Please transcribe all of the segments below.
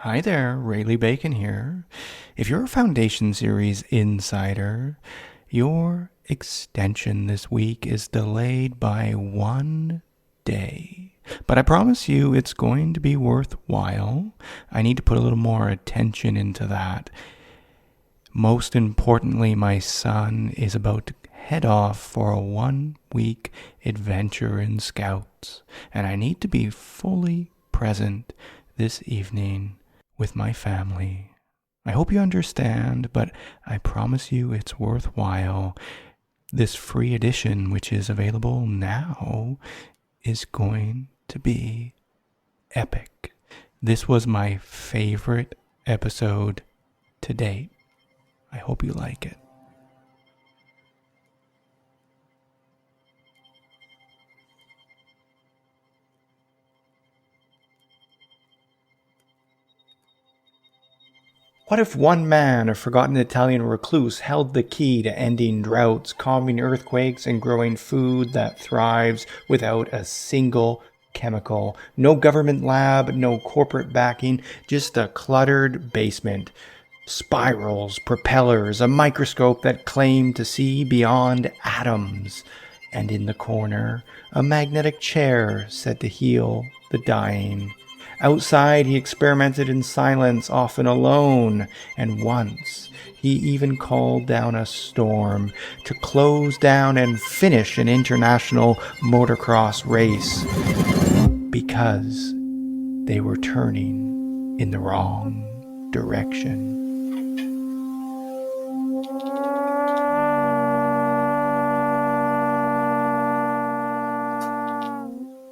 Hi there, Rayleigh Bacon here. If you're a Foundation Series insider, your extension this week is delayed by 1 day. But I promise you it's going to be worthwhile. I need to put a little more attention into that. Most importantly, my son is about to head off for a 1-week adventure in Scouts, and I need to be fully present this evening with my family. I hope you understand, but I promise you it's worthwhile. This free edition, which is available now, is going to be epic. This was my favorite episode to date. I hope you like it. What if one man, a forgotten Italian recluse, held the key to ending droughts, calming earthquakes, and growing food that thrives without a single chemical? No government lab, no corporate backing, just a cluttered basement. Spirals, propellers, a microscope that claimed to see beyond atoms. And in the corner, a magnetic chair said to heal the dying. Outside, he experimented in silence, often alone, and once he even called down a storm to close down and finish an international motocross race because they were turning in the wrong direction.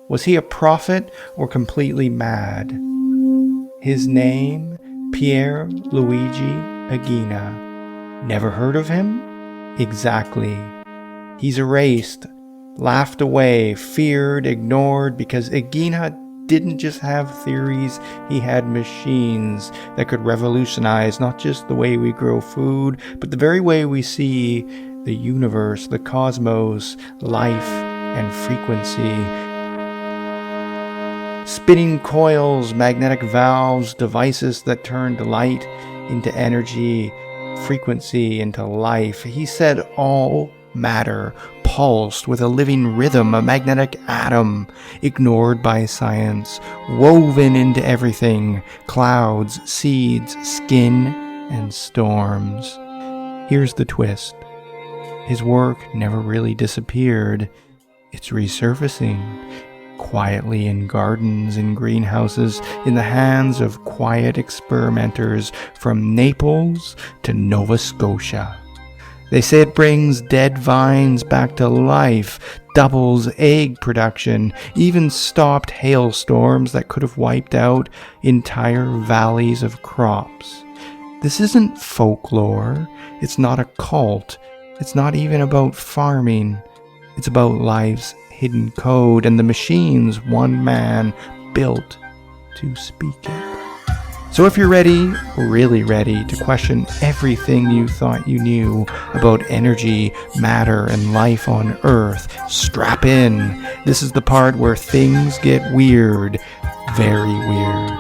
Was he a prophet or completely mad? His name, Pierre Luigi Ighina. Never heard of him? Exactly. He's erased, laughed away, feared, ignored, because Aginena didn't just have theories, he had machines that could revolutionize not just the way we grow food, but the very way we see the universe, the cosmos, life, and frequency. Spinning coils, magnetic valves, devices that turned light into energy, frequency into life. He said all matter pulsed with a living rhythm, a magnetic atom, ignored by science, woven into everything, clouds, seeds, skin, and storms. Here's the twist. His work never really disappeared. It's resurfacing. Quietly in gardens and greenhouses, in the hands of quiet experimenters from Naples to Nova Scotia. They say it brings dead vines back to life, doubles egg production, even stopped hailstorms that could have wiped out entire valleys of crops. This isn't folklore, it's not a cult, it's not even about farming, it's about life's hidden code and the machines one man built to speak it. So if you're ready, really ready, to question everything you thought you knew about energy, matter, and life on Earth, strap in. This is the part where things get weird, very weird.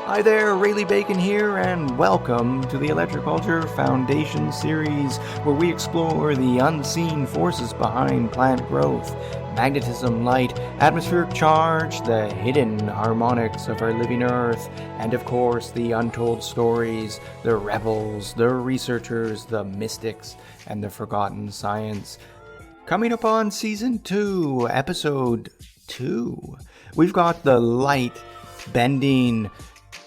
Hi there, Rayleigh Bacon here, and welcome to the Electroculture Foundation series, where we explore the unseen forces behind plant growth, magnetism, light, atmospheric charge, the hidden harmonics of our living Earth, and of course the untold stories, the rebels, the researchers, the mystics, and the forgotten science. Coming up on Season 2, Episode 2, we've got the light bending,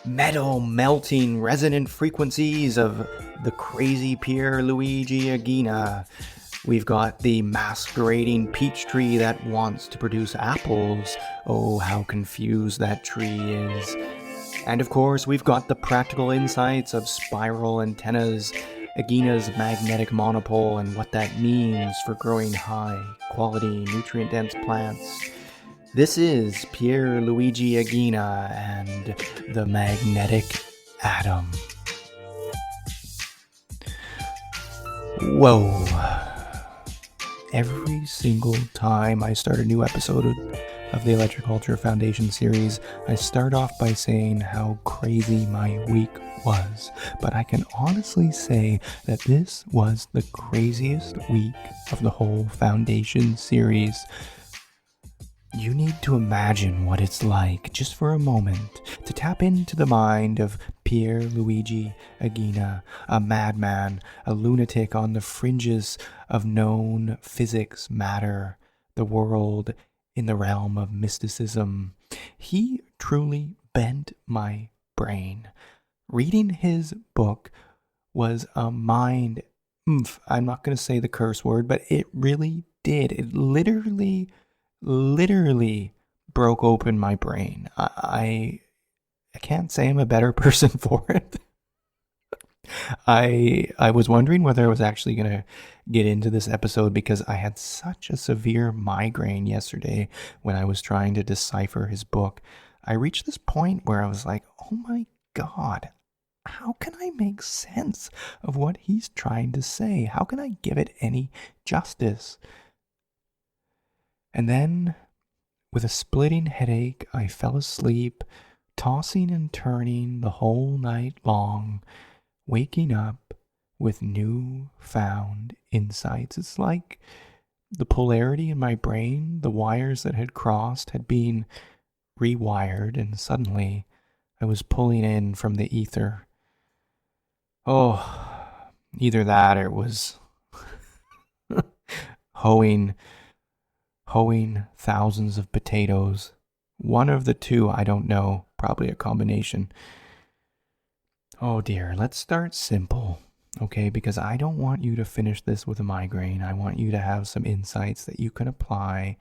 metal melting resonant frequencies of the crazy Pier Luigi Ighina. We've got the masquerading peach tree that wants to produce apples. Oh, how confused that tree is. And of course, we've got the practical insights of spiral antennas, Agina's magnetic monopole and what that means for growing high quality nutrient dense plants. This is Pierre Luigi Ighina and the magnetic atom. Whoa. Every single time I start a new episode of the Electric Culture Foundation series, I start off by saying how crazy my week was. But I can honestly say that this was the craziest week of the whole Foundation series. You need to imagine what it's like, just for a moment, to tap into the mind of Pier Luigi Ighina, a madman, a lunatic on the fringes of known physics, matter, the world in the realm of mysticism. He truly bent my brain. Reading his book was a mind... I'm not going to say the curse word, but it really did. It literally broke open my brain. I can't say I'm a better person for it. I was wondering whether I was actually going to get into this episode because I had such a severe migraine yesterday when I was trying to decipher his book. I reached this point where I was like, oh my God, how can I make sense of what he's trying to say? How can I give it any justice? And then, with a splitting headache, I fell asleep, tossing and turning the whole night long, waking up with newfound insights. It's like the polarity in my brain, the wires that had crossed, had been rewired, and suddenly I was pulling in from the ether. Oh, either that or it was hoeing thousands of potatoes. One of the two, I don't know. Probably a combination. Oh dear, let's start simple, okay? Because I don't want you to finish this with a migraine. I want you to have some insights that you can apply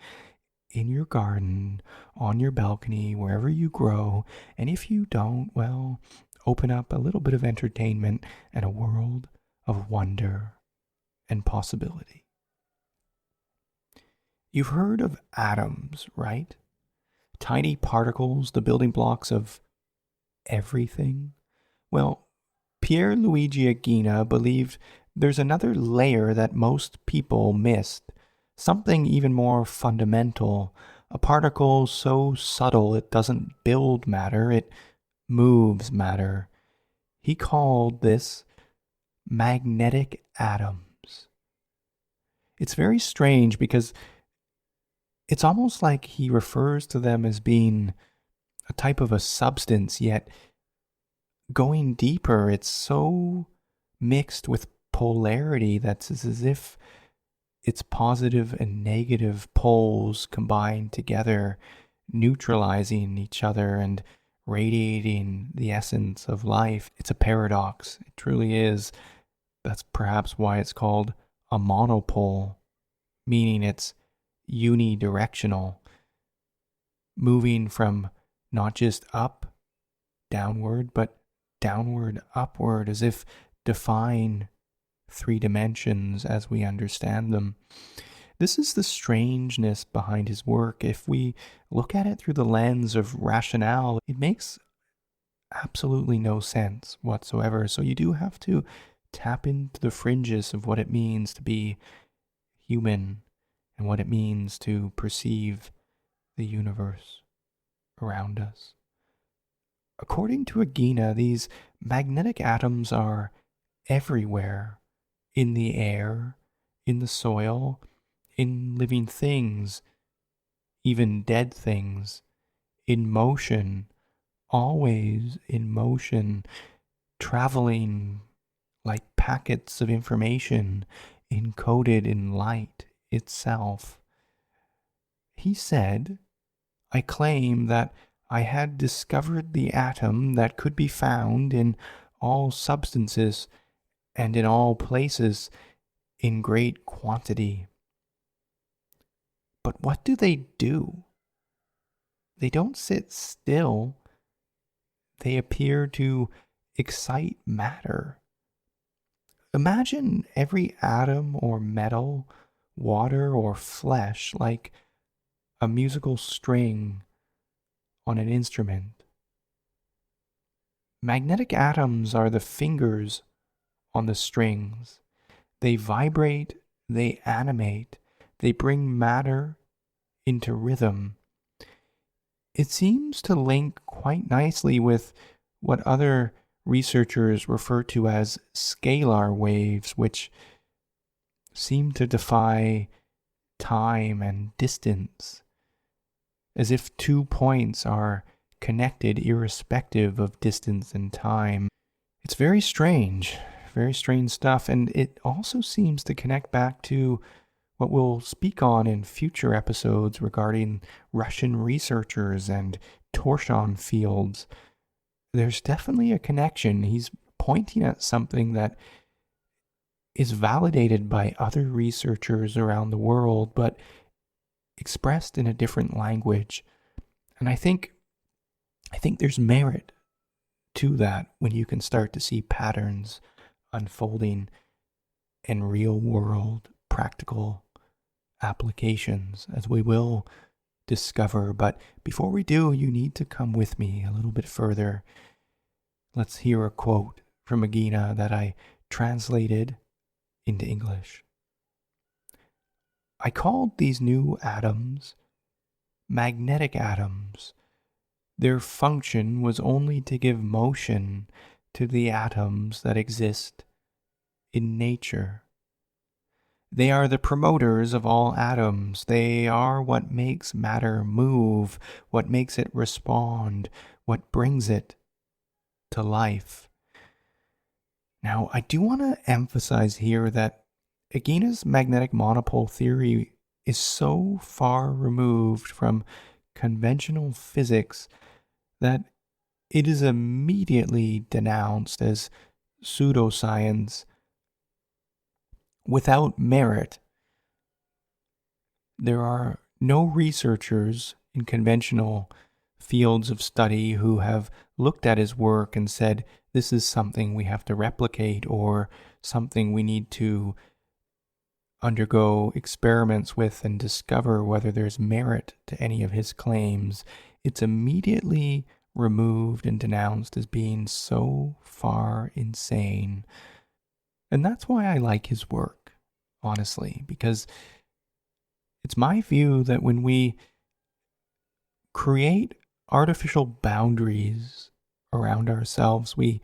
in your garden, on your balcony, wherever you grow. And if you don't, well, open up a little bit of entertainment and a world of wonder and possibility. You've heard of atoms, right? Tiny particles, the building blocks of everything. Well, Pier Luigi Ighina believed there's another layer that most people missed, something even more fundamental, a particle so subtle it doesn't build matter, it moves matter. He called this magnetic atoms. It's very strange because it's almost like he refers to them as being a type of a substance, yet going deeper, it's so mixed with polarity that's as if its positive and negative poles combined together, neutralizing each other and radiating the essence of life. It's a paradox. It truly is. That's perhaps why it's called a monopole, meaning it's unidirectional, moving from not just up, downward, but downward, upward, as if defying three dimensions as we understand them. This is the strangeness behind his work. If we look at it through the lens of rationale, it makes absolutely no sense whatsoever. So you do have to tap into the fringes of what it means to be human and what it means to perceive the universe around us. According to Aginena, these magnetic atoms are everywhere, in the air, in the soil, in living things, even dead things, in motion, always in motion, traveling like packets of information encoded in light itself. He said, I claim that I had discovered the atom that could be found in all substances and in all places in great quantity. But what do? They don't sit still. They appear to excite matter. Imagine every atom or metal, water or flesh like a musical string on an instrument. Magnetic atoms are the fingers on the strings. They vibrate, they animate, they bring matter into rhythm. It seems to link quite nicely with what other researchers refer to as scalar waves, which seem to defy time and distance, as if 2 points are connected irrespective of distance and time. It's very strange stuff, and it also seems to connect back to what we'll speak on in future episodes regarding Russian researchers and torsion fields. There's definitely a connection. He's pointing at something that is validated by other researchers around the world, but expressed in a different language. And I think there's merit to that when you can start to see patterns unfolding in real world practical applications, as we will discover. But before we do, you need to come with me a little bit further. Let's hear a quote from Aginena that I translated into English. I called these new atoms magnetic atoms. Their function was only to give motion to the atoms that exist in nature. They are the promoters of all atoms. They are what makes matter move, what makes it respond, what brings it to life. Now, I do want to emphasize here that Aginena's magnetic monopole theory is so far removed from conventional physics that it is immediately denounced as pseudoscience without merit. There are no researchers in conventional fields of study who have looked at his work and said, this is something we have to replicate or something we need to undergo experiments with and discover whether there's merit to any of his claims. It's immediately removed and denounced as being so far insane. And that's why I like his work, honestly, because it's my view that when we create artificial boundaries around ourselves, we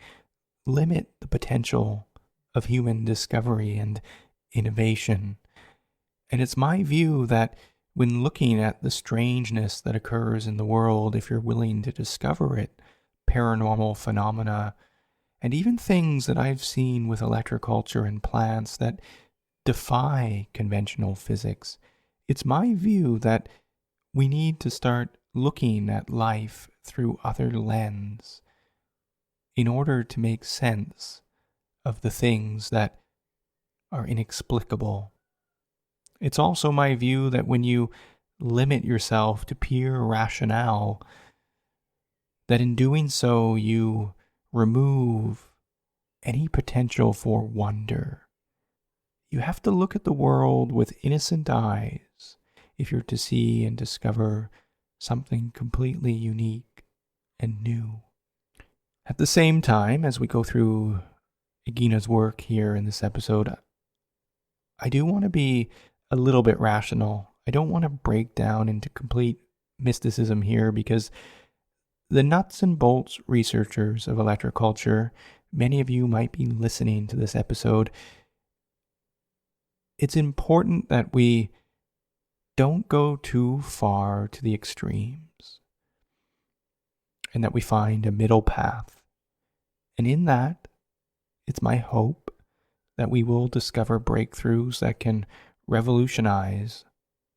limit the potential of human discovery and innovation. And it's my view that when looking at the strangeness that occurs in the world, if you're willing to discover it, paranormal phenomena, and even things that I've seen with electroculture and plants that defy conventional physics, it's my view that we need to start looking at life through other lens in order to make sense of the things that are inexplicable. It's also my view that when you limit yourself to pure rationale, that in doing so you remove any potential for wonder. You have to look at the world with innocent eyes if you're to see and discover something completely unique and new. At the same time, as we go through Aginena's work here in this episode, I do want to be a little bit rational. I don't want to break down into complete mysticism here because the nuts and bolts researchers of electroculture, many of you might be listening to this episode. It's important that we don't go too far to the extremes and that we find a middle path. And in that, it's my hope that we will discover breakthroughs that can revolutionize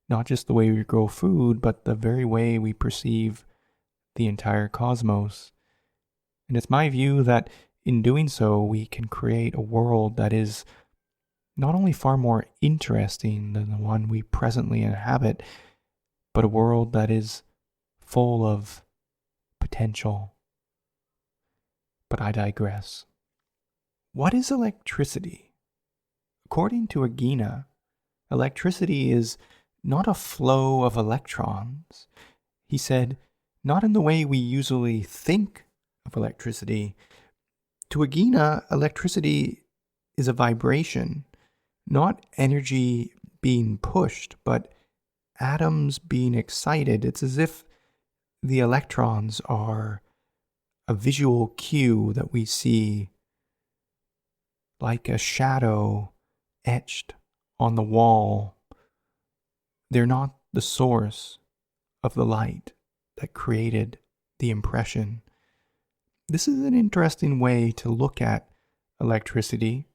not just the way we grow food, but the very way we perceive the entire cosmos. And it's my view that in doing so, we can create a world that is not only far more interesting than the one we presently inhabit, but a world that is full of potential. But I digress. What is electricity? According to Ighina, electricity is not a flow of electrons. He said, not in the way we usually think of electricity. To Aginena, electricity is a vibration, not energy being pushed, but atoms being excited. It's as if the electrons are a visual cue that we see, like a shadow etched on the wall. They're not the source of the light that created the impression. This is an interesting way to look at electricity.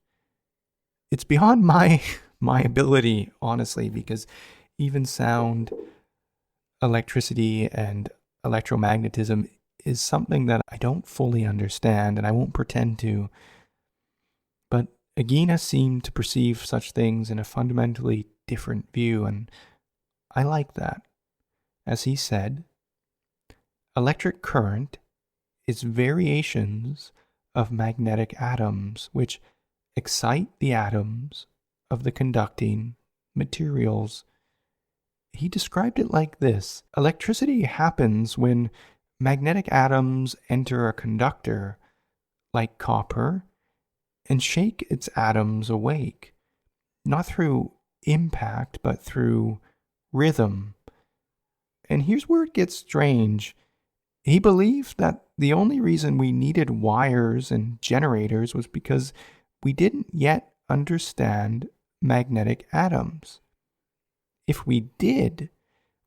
It's beyond my ability, honestly, because even sound, electricity, and electromagnetism is something that I don't fully understand, and I won't pretend to. But Ighina seemed to perceive such things in a fundamentally different view, and I like that. As he said, electric current is variations of magnetic atoms which excite the atoms of the conducting materials. He described it like this: electricity happens when magnetic atoms enter a conductor, like copper, and shake its atoms awake, not through impact, but through rhythm. And here's where it gets strange. He believed that the only reason we needed wires and generators was because we didn't yet understand magnetic atoms. If we did,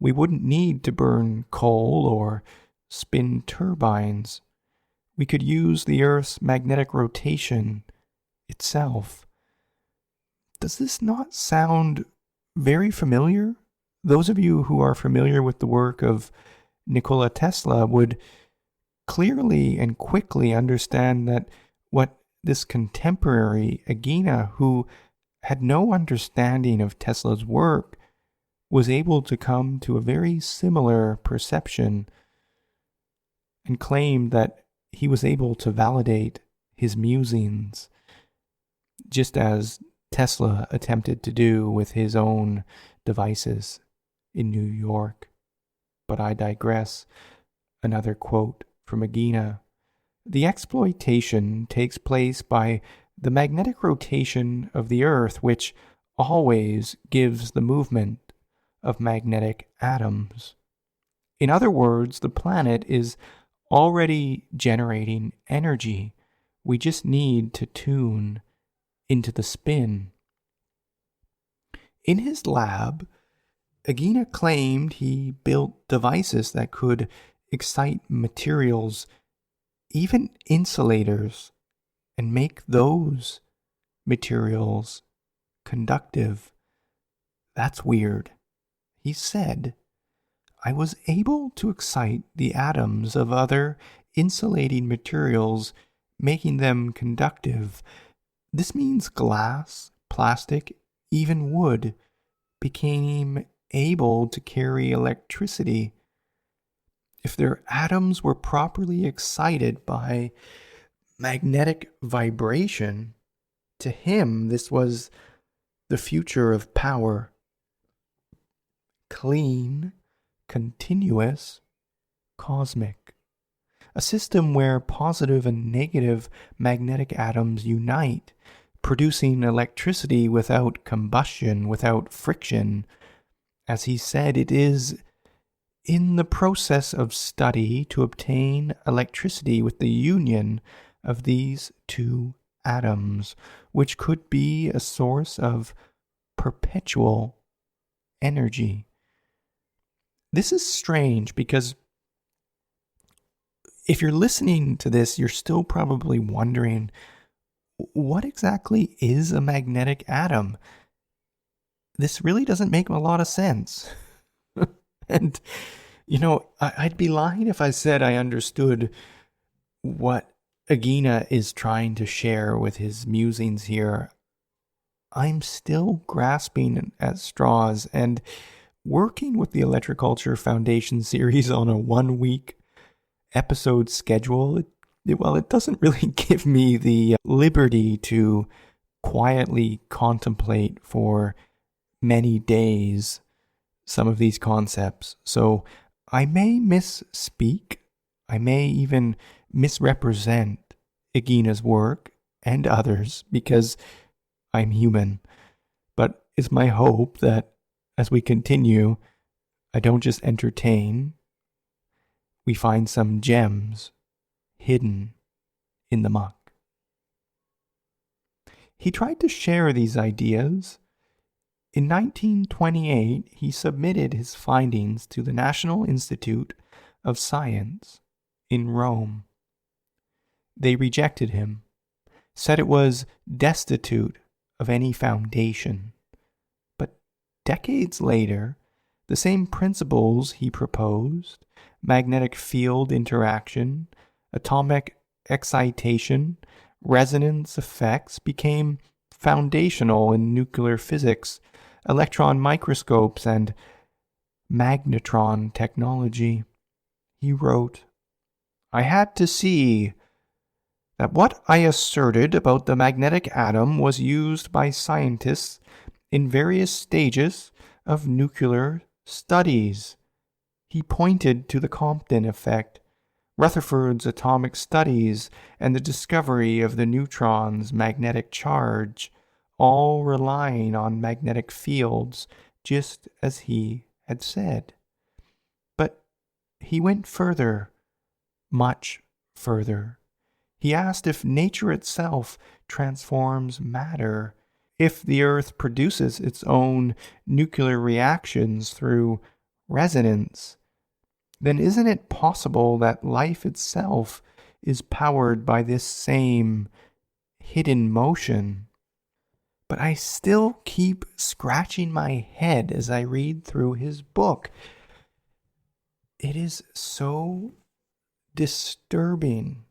we wouldn't need to burn coal or spin turbines. We could use the Earth's magnetic rotation itself. Does this not sound very familiar? Those of you who are familiar with the work of Nikola Tesla would clearly and quickly understand that what this contemporary Ighina, who had no understanding of Tesla's work, was able to come to a very similar perception, and claimed that he was able to validate his musings, just as Tesla attempted to do with his own devices in New York. But I digress. Another quote from Aginena: the exploitation takes place by the magnetic rotation of the Earth, which always gives the movement of magnetic atoms. In other words, the planet is already generating energy. We just need to tune into the spin. In his lab, Aginena claimed he built devices that could excite materials, even insulators, and make those materials conductive. That's weird. He said, I was able to excite the atoms of other insulating materials, making them conductive. This means glass, plastic, even wood became able to carry electricity. If their atoms were properly excited by magnetic vibration, to him this was the future of power. Clean, continuous, cosmic. A system where positive and negative magnetic atoms unite, producing electricity without combustion, without friction. As he said, it is in the process of study to obtain electricity with the union of these two atoms, which could be a source of perpetual energy. This is strange because if you're listening to this, you're still probably wondering, what exactly is a magnetic atom? This really doesn't make a lot of sense. And, I'd be lying if I said I understood what Aginena is trying to share with his musings here. I'm still grasping at straws, and working with the Electroculture Foundation series on a 1-week episode schedule, it doesn't really give me the liberty to quietly contemplate for many days some of these concepts. So I may misspeak, I may even misrepresent Ighina's work and others because I'm human. But it's my hope that as we continue, I don't just entertain, we find some gems hidden in the muck. He tried to share these ideas. In 1928, he submitted his findings to the National Institute of Science in Rome. They rejected him, said it was destitute of any foundation. But decades later, the same principles he proposed, magnetic field interaction, atomic excitation, resonance effects, became foundational in nuclear physics, electron microscopes, and magnetron technology. He wrote, "I had to see that what I asserted about the magnetic atom was used by scientists in various stages of nuclear studies." He pointed to the Compton effect, Rutherford's atomic studies, and the discovery of the neutron's magnetic charge, all relying on magnetic fields, just as he had said. But he went further, much further. He asked if nature itself transforms matter, if the Earth produces its own nuclear reactions through resonance, then isn't it possible that life itself is powered by this same hidden motion? But I still keep scratching my head as I read through his book. It is so disturbing.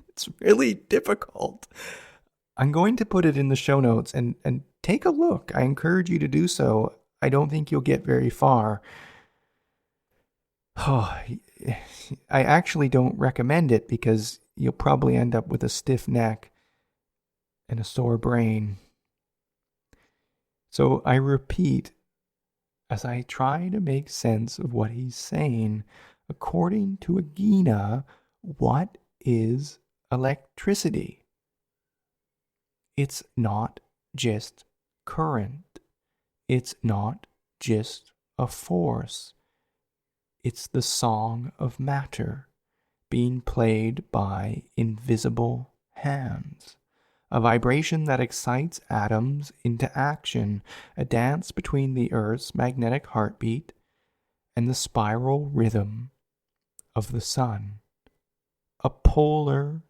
It's really difficult. I'm going to put it in the show notes and take a look. I encourage you to do so. I don't think you'll get very far. Oh, I actually don't recommend it because you'll probably end up with a stiff neck and a sore brain. So I repeat, as I try to make sense of what he's saying, according to Aginena, what is electricity? It's not just current. It's not just a force. It's the song of matter being played by invisible hands, a vibration that excites atoms into action, a dance between the Earth's magnetic heartbeat and the spiral rhythm of the sun, a polar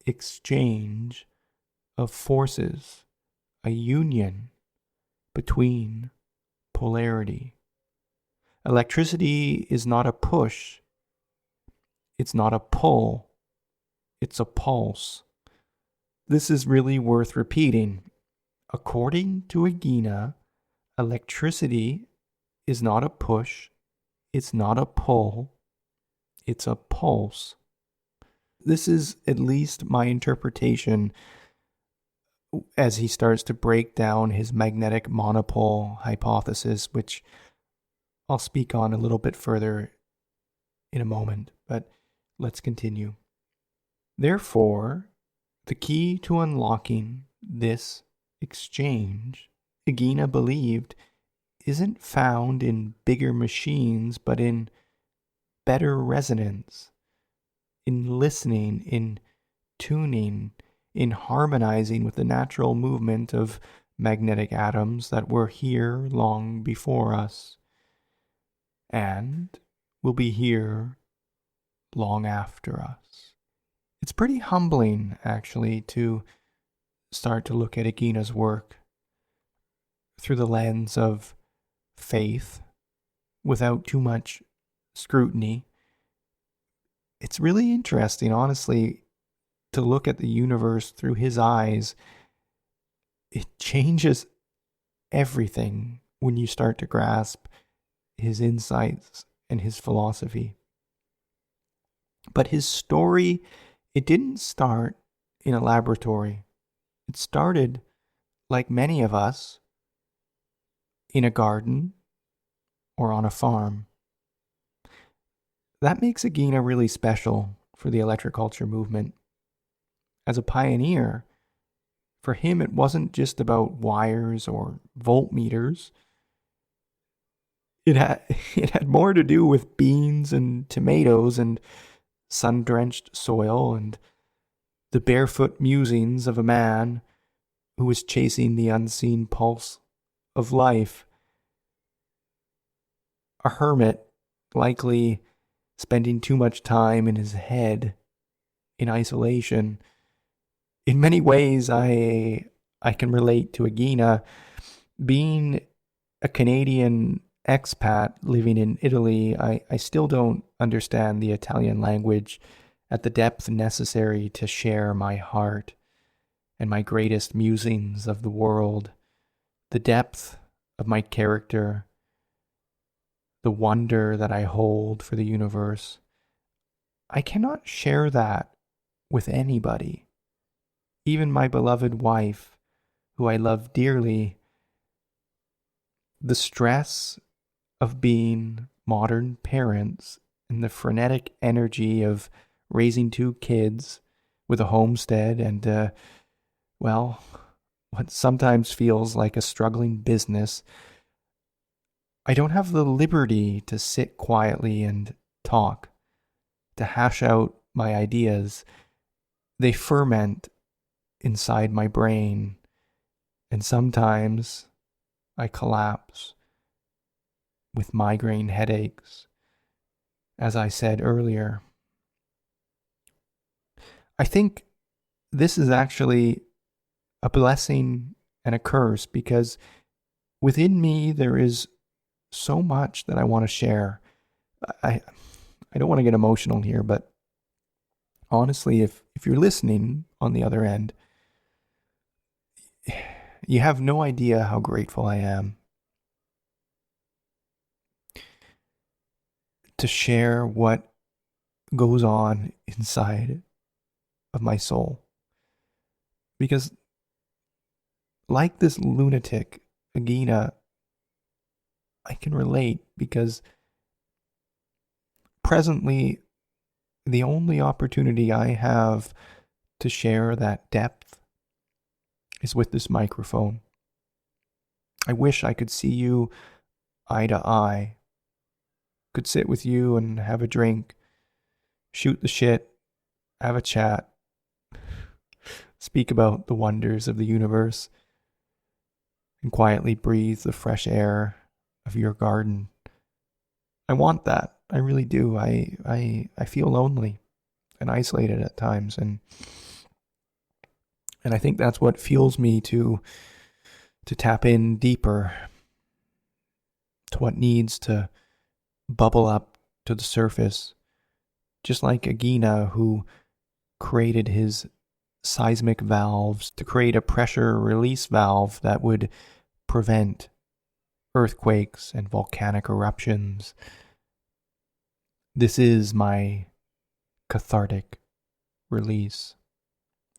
exchange of forces, a union between polarity. Electricity is not a push, it's not a pull, it's a pulse. This is really worth repeating. According to Ighina, electricity is not a push, it's not a pull, it's a pulse. This is at least my interpretation as he starts to break down his magnetic monopole hypothesis, which I'll speak on a little bit further in a moment, but let's continue. Therefore, the key to unlocking this exchange, Ighina believed, isn't found in bigger machines, but in better resonance, in listening, in tuning, in harmonizing with the natural movement of magnetic atoms that were here long before us, and will be here long after us. It's pretty humbling, actually, to start to look at Aginena's work through the lens of faith without too much scrutiny. It's really interesting, honestly, to look at the universe through his eyes. It changes everything when you start to grasp his insights and his philosophy. But his story, it didn't start in a laboratory. It started like many of us, in a garden or on a farm. That makes Aginena really special for the electroculture movement. As a pioneer, for him it wasn't just about wires or voltmeters. It had it had more to do with beans and tomatoes and sun-drenched soil and the barefoot musings of a man who was chasing the unseen pulse of life. A hermit, likely spending too much time in his head, in isolation. In many ways, I can relate to Aginena. Being a Canadian expat living in Italy, I still don't understand the Italian language at the depth necessary to share my heart and my greatest musings of the world, the depth of my character, the wonder that I hold for the universe. I cannot share that with anybody, even my beloved wife, who I love dearly. The stress of being modern parents and the frenetic energy of raising 2 kids with a homestead and, well, what sometimes feels like a struggling business. I don't have the liberty to sit quietly and talk, to hash out my ideas. They ferment inside my brain, and sometimes I collapse with migraine headaches, as I said earlier. I think this is actually a blessing and a curse, because within me there is so much that I want to share. I don't want to get emotional here, but honestly, if you're listening on the other end, you have no idea how grateful I am to share what goes on inside of my soul. Because like this lunatic, Aginena, I can relate, because presently the only opportunity I have to share that depth is with this microphone. I wish I could see you eye to eye, could sit with you and have a drink, shoot the shit, have a chat, speak about the wonders of the universe, and quietly breathe the fresh air of your garden. I want that. I really do. I feel lonely and isolated at times, and I think that's what fuels me to tap in deeper to what needs to bubble up to the surface. Just like Aginena, who created his seismic valves to create a pressure release valve that would prevent earthquakes and volcanic eruptions. This is my cathartic release.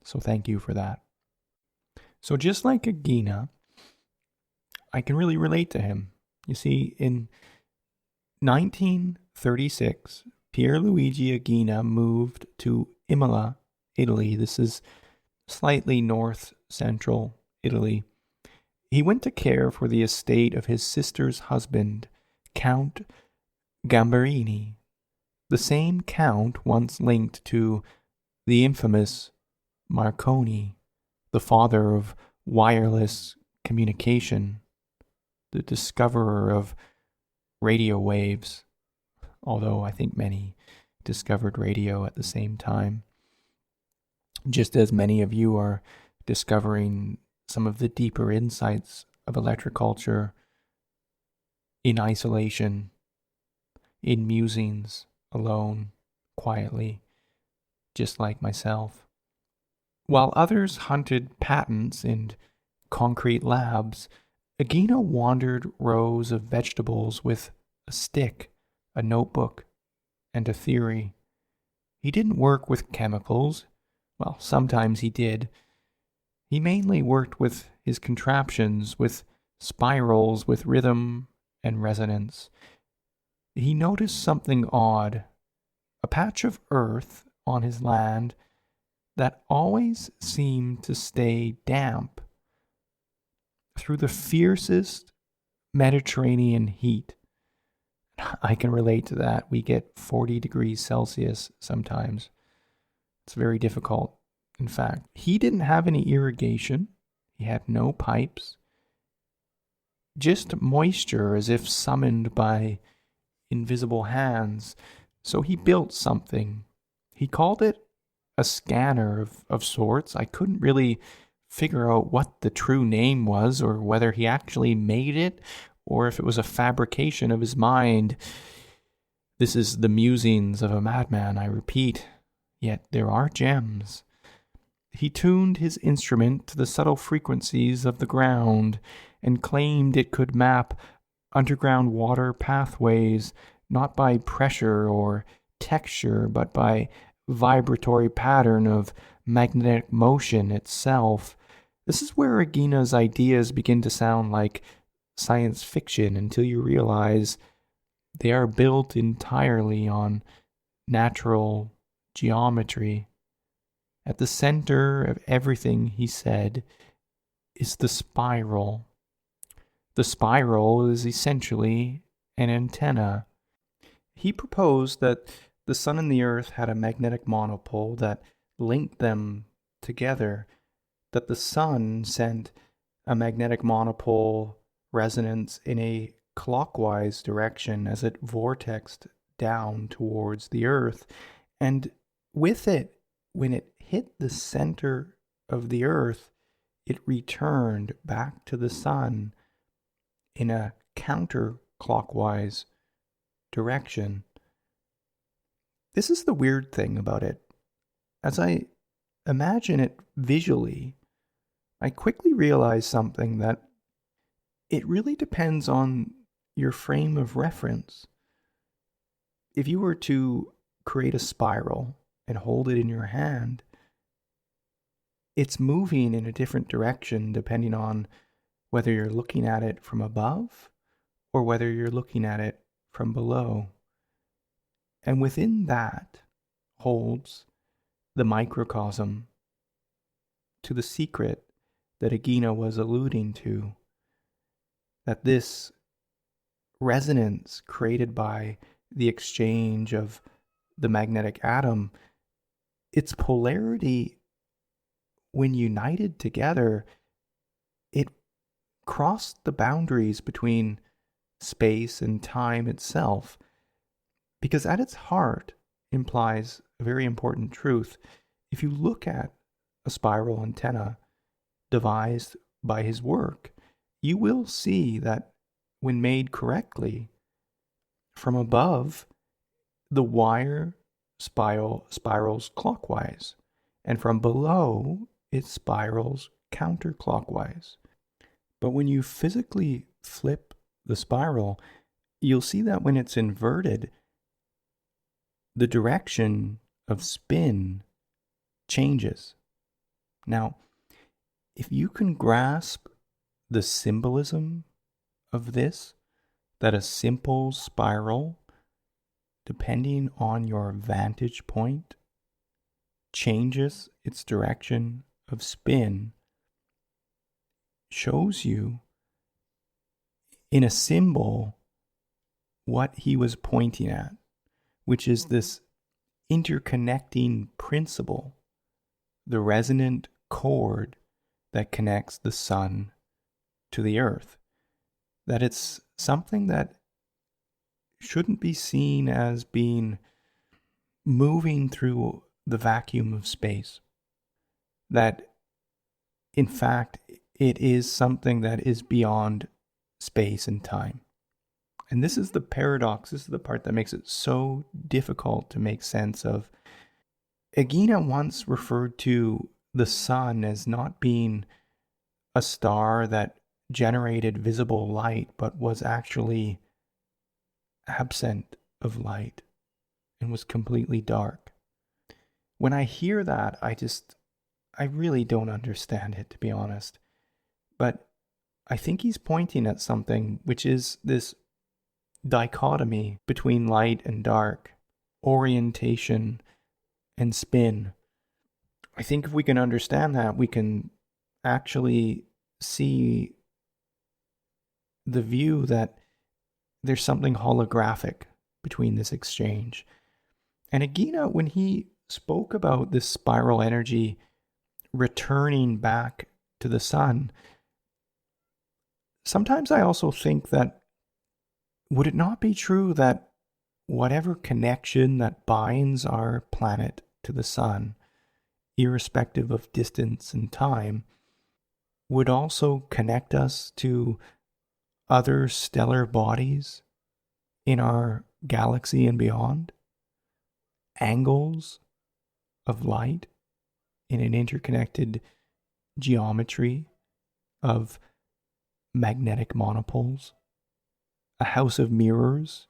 So thank you for that. So just like Aginena, I can really relate to him. You see, in 1936, Pier Luigi Ighina moved to Imola, Italy. This is slightly north-central Italy. He went to care for the estate of his sister's husband, Count Gamberini, the same count once linked to the infamous Marconi, the father of wireless communication, the discoverer of radio waves, although I think many discovered radio at the same time. Just as many of you are discovering some of the deeper insights of electroculture in isolation, in musings, alone, quietly, just like myself. While others hunted patents in concrete labs, Aginena wandered rows of vegetables with a stick, a notebook, and a theory. He didn't work with chemicals. Well, sometimes he did. He mainly worked with his contraptions with spirals with rhythm and resonance. He noticed something odd, a patch of earth on his land that always seemed to stay damp through the fiercest Mediterranean heat. I can relate to that. We get 40 degrees Celsius sometimes. It's very difficult, in fact. He didn't have any irrigation. He had no pipes. Just moisture as if summoned by invisible hands. So he built something. He called it a scanner of sorts. I couldn't really figure out what the true name was, or whether he actually made it, or if it was a fabrication of his mind. This is the musings of a madman, I repeat. Yet there are gems. He tuned his instrument to the subtle frequencies of the ground and claimed it could map underground water pathways, not by pressure or texture, but by vibratory pattern of magnetic motion itself. This is where Ighina's ideas begin to sound like science fiction until you realize they are built entirely on natural geometry. At the center of everything he said is the spiral. The spiral is essentially an antenna. He proposed that the sun and the earth had a magnetic monopole that linked them together, that the sun sent a magnetic monopole resonance in a clockwise direction as it vortexed down towards the earth, and with it, when it hit the center of the earth, it returned back to the sun in a counterclockwise direction. This is the weird thing about it. As I imagine it visually, I quickly realize something, that it really depends on your frame of reference. If you were to create a spiral and hold it in your hand, it's moving in a different direction depending on whether you're looking at it from above or whether you're looking at it from below. And within that holds the microcosm to the secret that Ighina was alluding to, that this resonance created by the exchange of the magnetic atom, its polarity, when united together, it crossed the boundaries between space and time itself, because at its heart implies a very important truth. If you look at a spiral antenna devised by his work, you will see that when made correctly, from above, the wire spirals clockwise, and from below, it spirals counterclockwise. But when you physically flip the spiral, you'll see that when it's inverted, the direction of spin changes. Now, if you can grasp the symbolism of this, that a simple spiral, depending on your vantage point, changes its direction of spin, shows you in a symbol what he was pointing at, which is this interconnecting principle, the resonant cord that connects the sun to the earth. That it's something that shouldn't be seen as being moving through the vacuum of space. That, in fact, it is something that is beyond space and time. And this is the paradox. This is the part that makes it so difficult to make sense of. Ighina once referred to the sun as not being a star that generated visible light, but was actually absent of light and was completely dark. When I hear that, I really don't understand it, to be honest. But I think he's pointing at something, which is this dichotomy between light and dark, orientation and spin. I think if we can understand that, we can actually see the view that there's something holographic between this exchange. And Ighina, when he spoke about this spiral energy returning back to the sun, sometimes I also think that would it not be true that whatever connection that binds our planet to the sun, irrespective of distance and time, would also connect us to other stellar bodies in our galaxy and beyond? Angles of light in an interconnected geometry of magnetic monopoles? A house of mirrors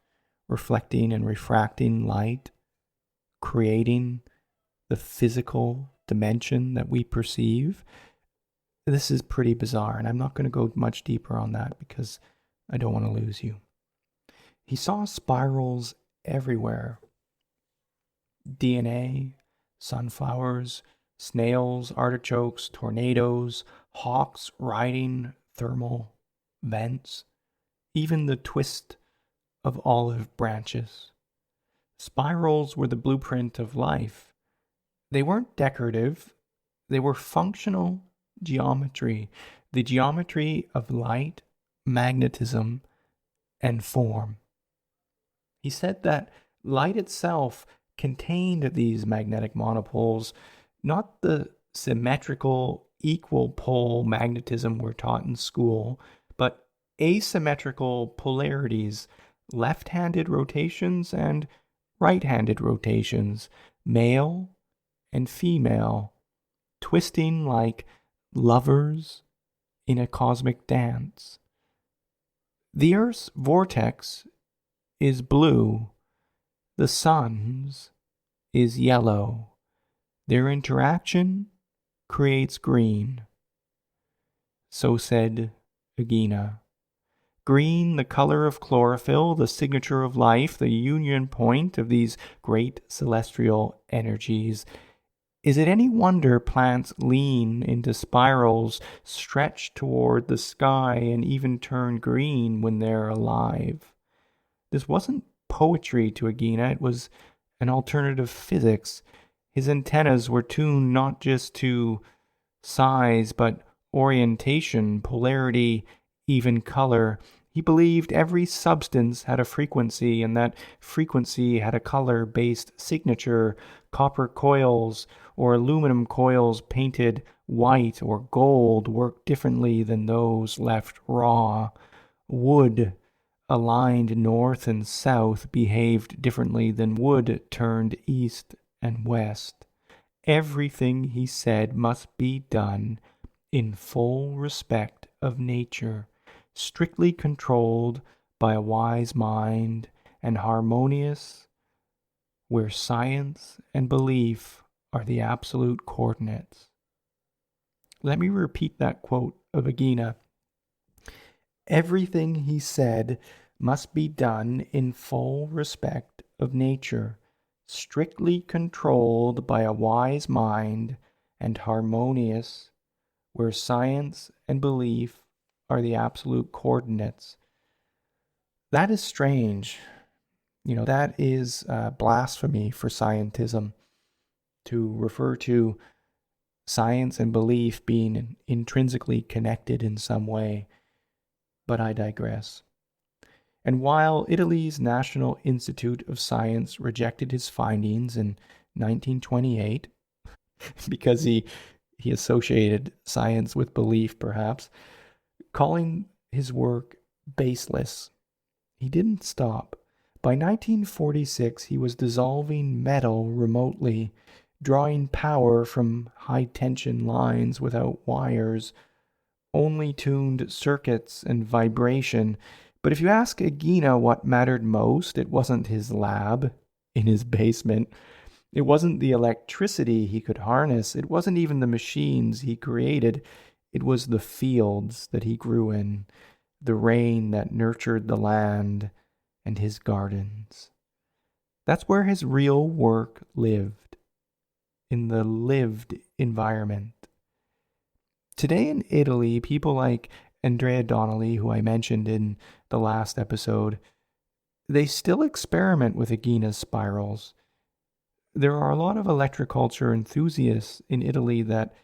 reflecting and refracting light, creating the physical dimension that we perceive? This is pretty bizarre, and I'm not going to go much deeper on that because I don't want to lose you. He saw spirals everywhere. DNA, sunflowers, snails, artichokes, tornadoes, hawks riding thermal vents, even the twist of olive branches. Spirals were the blueprint of life. They weren't decorative, they were functional geometry, the geometry of light, magnetism, and form. He said that light itself contained these magnetic monopoles, not the symmetrical equal pole magnetism we're taught in school, but asymmetrical polarities, left-handed rotations and right-handed rotations, male and female, twisting like lovers in a cosmic dance. The Earth's vortex is blue, the sun's is yellow. Their interaction creates green. So said Aginena. Green, the color of chlorophyll, the signature of life, the union point of these great celestial energies. Is it any wonder plants lean into spirals, stretch toward the sky, and even turn green when they're alive? This wasn't poetry to Aginena, it was an alternative physics. His antennas were tuned not just to size, but orientation, polarity, even color. He believed every substance had a frequency, and that frequency had a color-based signature. Copper coils or aluminum coils painted white or gold worked differently than those left raw. Wood aligned north and south behaved differently than wood turned east and west. Everything, he said, must be done in full respect of nature, strictly controlled by a wise mind and harmonious, where science and belief are the absolute coordinates. Let me repeat that quote of Aginena. Everything, he said, must be done in full respect of nature, strictly controlled by a wise mind and harmonious, where science and belief are the absolute coordinates. That is strange. That is blasphemy for scientism, to refer to science and belief being intrinsically connected in some way. But I digress. And while Italy's National Institute of Science rejected his findings in 1928, because he associated science with belief, perhaps, calling his work baseless, he didn't stop. By 1946, he was dissolving metal remotely, drawing power from high-tension lines without wires, only tuned circuits and vibration. But if you ask Aginena what mattered most, it wasn't his lab in his basement. It wasn't the electricity he could harness. It wasn't even the machines he created. It was the fields that he grew in, the rain that nurtured the land, and his gardens. That's where his real work lived, in the lived environment. Today in Italy, people like Andrea Donnelly, who I mentioned in the last episode, they still experiment with Ighina's spirals. There are a lot of electroculture enthusiasts in Italy that,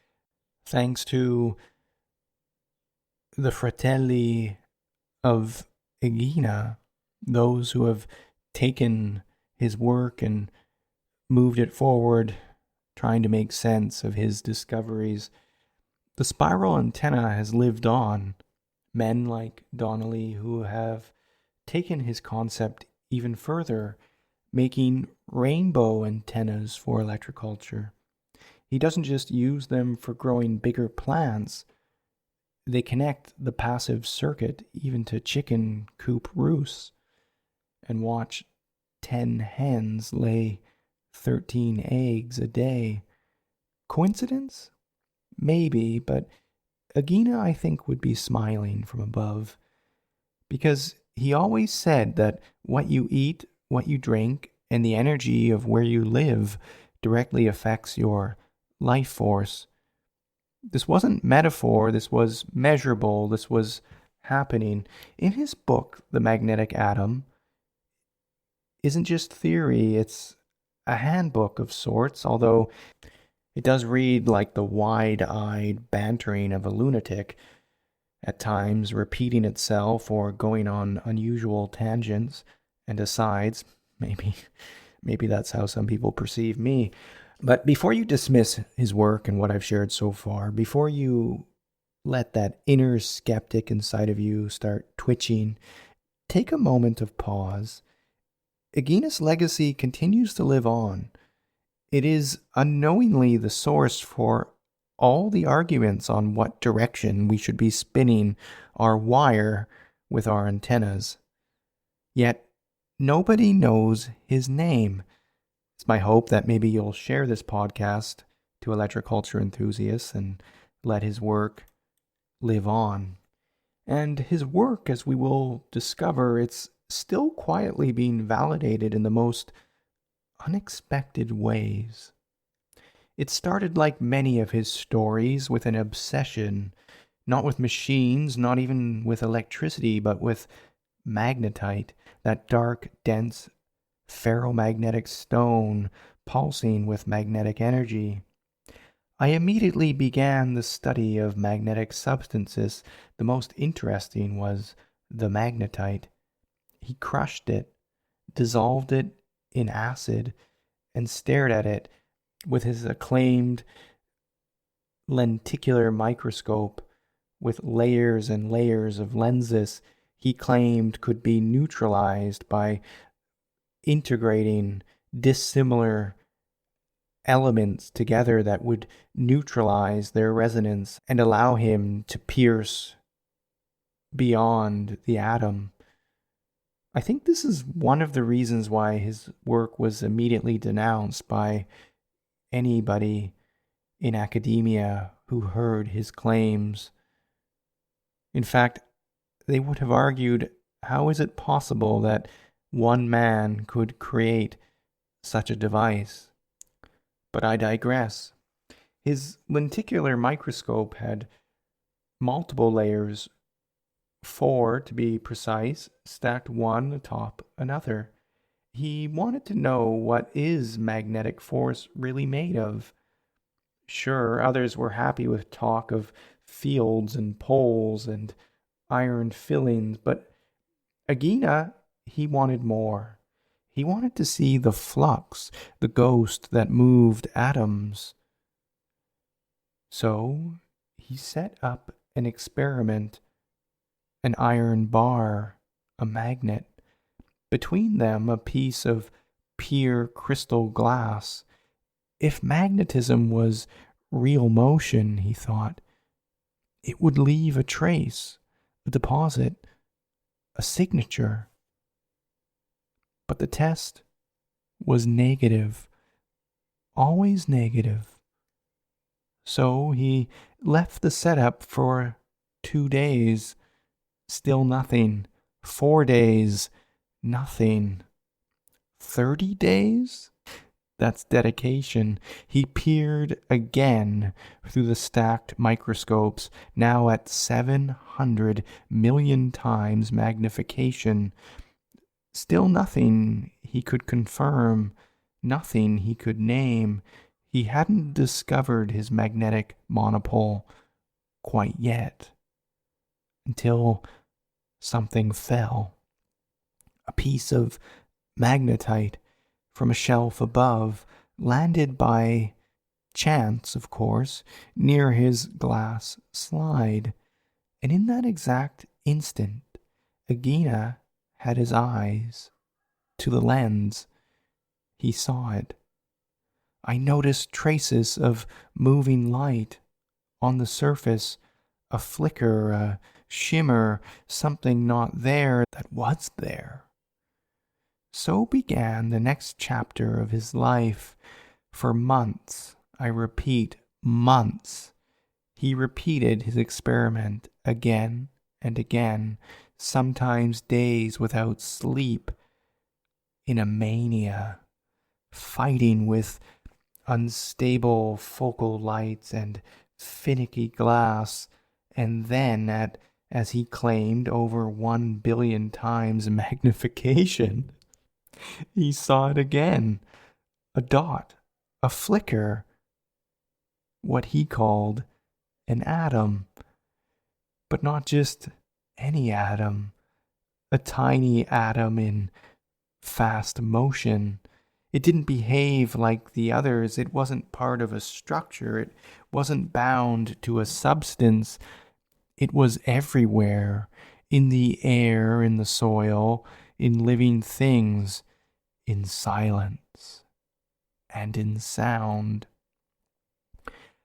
thanks to the fratelli of Ighina, those who have taken his work and moved it forward, trying to make sense of his discoveries, the spiral antenna has lived on. Men like Donnelly who have taken his concept even further, making rainbow antennas for electroculture. He doesn't just use them for growing bigger plants. They connect the passive circuit even to chicken coop roosts and watch 10 hens lay 13 eggs a day. Coincidence? Maybe, but Aginena, I think, would be smiling from above, because he always said that what you eat, what you drink, and the energy of where you live directly affects your life force. This wasn't metaphor, this was measurable, this was happening. In his book, The Magnetic Atom, isn't just theory, it's a handbook of sorts, although it does read like the wide-eyed bantering of a lunatic, at times repeating itself or going on unusual tangents and asides. Maybe that's how some people perceive me. But before you dismiss his work and what I've shared so far, before you let that inner skeptic inside of you start twitching, take a moment of pause. Ighine's legacy continues to live on. It is unknowingly the source for all the arguments on what direction we should be spinning our wire with our antennas. Yet, nobody knows his name. It's my hope that maybe you'll share this podcast to electroculture enthusiasts and let his work live on. And his work, as we will discover, it's still quietly being validated in the most unexpected ways. It started like many of his stories with an obsession, not with machines, not even with electricity, but with magnetite, that dark, dense, ferromagnetic stone pulsing with magnetic energy. I immediately began the study of magnetic substances. The most interesting was the magnetite. He crushed it, dissolved it in acid, and stared at it with his acclaimed lenticular microscope with layers and layers of lenses he claimed could be neutralized by integrating dissimilar elements together that would neutralize their resonance and allow him to pierce beyond the atom. I think this is one of the reasons why his work was immediately denounced by anybody in academia who heard his claims. In fact, they would have argued, how is it possible that one man could create such a device? But I digress. His lenticular microscope had multiple layers, 4 to be precise, stacked one atop another. He wanted to know what is magnetic force really made of. Sure, others were happy with talk of fields and poles and iron fillings, but Aginena, he wanted more. He wanted to see the flux, the ghost that moved atoms. So he set up an experiment, an iron bar, a magnet, between them a piece of pure crystal glass. If magnetism was real motion, he thought, it would leave a trace, a deposit, a signature. But the test was negative, always negative. So he Left the setup for 2 days. Still nothing. 4 days. Nothing. 30 days? That's dedication. He peered again through the stacked microscopes, now at 700 million times magnification. Still nothing he could confirm, nothing he could name. He hadn't discovered his magnetic monopole quite yet, until something fell. A piece of magnetite from a shelf above landed by chance, of course, near his glass slide. And in that exact instant, Aginena had his eyes to the lens. He saw it. I noticed traces of moving light on the surface, a flicker, a shimmer, something not there that was there. So began the next chapter of his life. For months, I repeat, months, he repeated his experiment again and again, sometimes days without sleep, in a mania, fighting with unstable focal lights and finicky glass, and then at, as he claimed, over 1 billion times magnification. He saw it again, a dot, a flicker, what he called an atom. But not just any atom, a tiny atom in fast motion. It didn't behave like the others. It wasn't part of a structure. It wasn't bound to a substance. It was everywhere, in the air, in the soil, in living things, in silence, and in sound.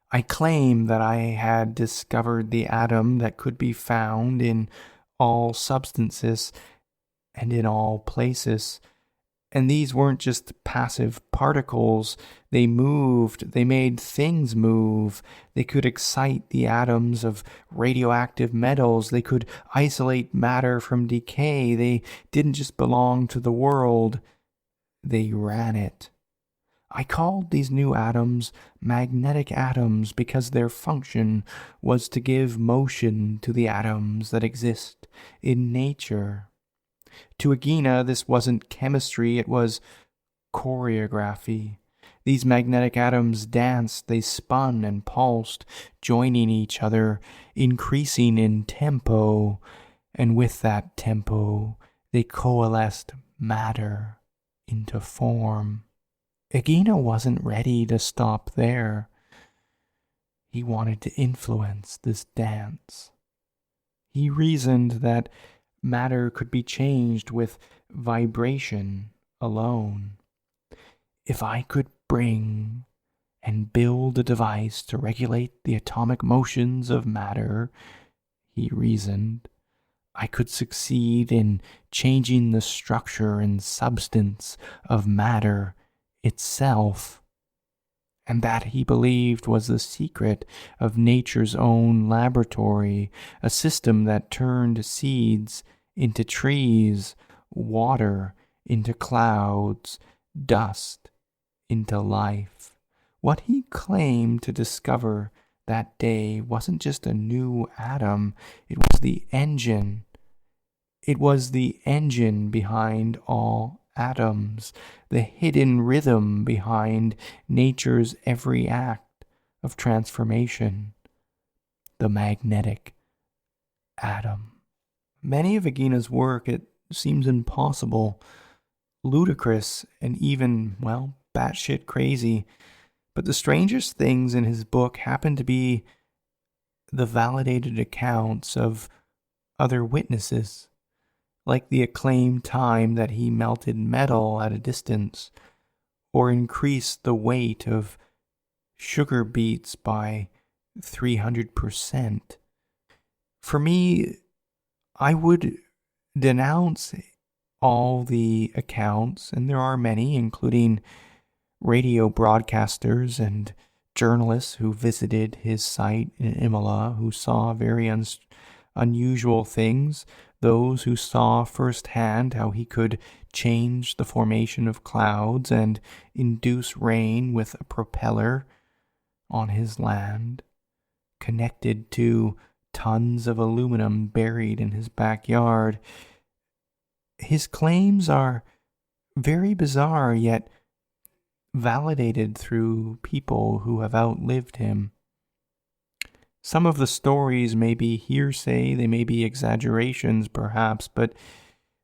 I claim that I had discovered the atom that could be found in all substances and in all places. And these weren't just passive particles. They moved. They made things move. They could excite the atoms of radioactive metals. They could isolate matter from decay. They didn't just belong to the world. They ran it. I called these new atoms magnetic atoms because their function was to give motion to the atoms that exist in nature. To Ighina, this wasn't chemistry, it was choreography. These magnetic atoms danced, they spun and pulsed, joining each other, increasing in tempo, and with that tempo, they coalesced matter into form. Aginena wasn't ready to stop there. He wanted to influence this dance. He reasoned that matter could be changed with vibration alone. If I could bring and build a device to regulate the atomic motions of matter, he reasoned, I could succeed in changing the structure and substance of matter itself. And that, he believed, was the secret of nature's own laboratory, a system that turned seeds into trees, water into clouds, dust into life. What he claimed to discover that day wasn't just a new atom, it was the engine. It was the engine behind all atoms, the hidden rhythm behind nature's every act of transformation, the magnetic atom. Many of Agina's work, it seems impossible, ludicrous, and even, well, batshit crazy. But the strangest things in his book happen to be the validated accounts of other witnesses, like the acclaimed time that he melted metal at a distance, or increased the weight of sugar beets by 300%. For me, I would denounce all the accounts, and there are many, including radio broadcasters and journalists who visited his site in Imola, who saw very unusual things, those who saw firsthand how he could change the formation of clouds and induce rain with a propeller on his land, connected to tons of aluminum buried in his backyard. His claims are very bizarre, yet validated through people who have outlived him. Some of the stories may be hearsay, they may be exaggerations perhaps, but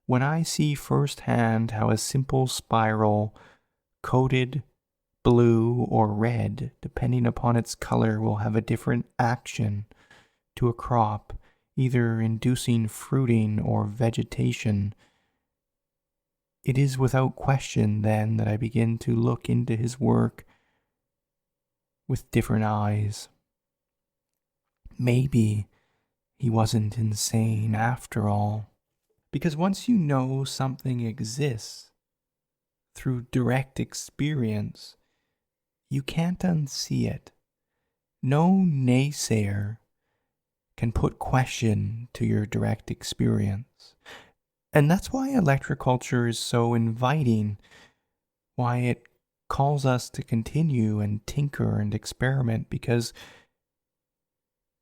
when I see firsthand how a simple spiral coated blue or red, depending upon its color, will have a different action to a crop, either inducing fruiting or vegetation, it is without question then that I begin to look into his work with different eyes. Maybe he wasn't insane after all. Because once you know something exists through direct experience, you can't unsee it. No naysayer can put question to your direct experience. And that's why electroculture is so inviting, why it calls us to continue and tinker and experiment, because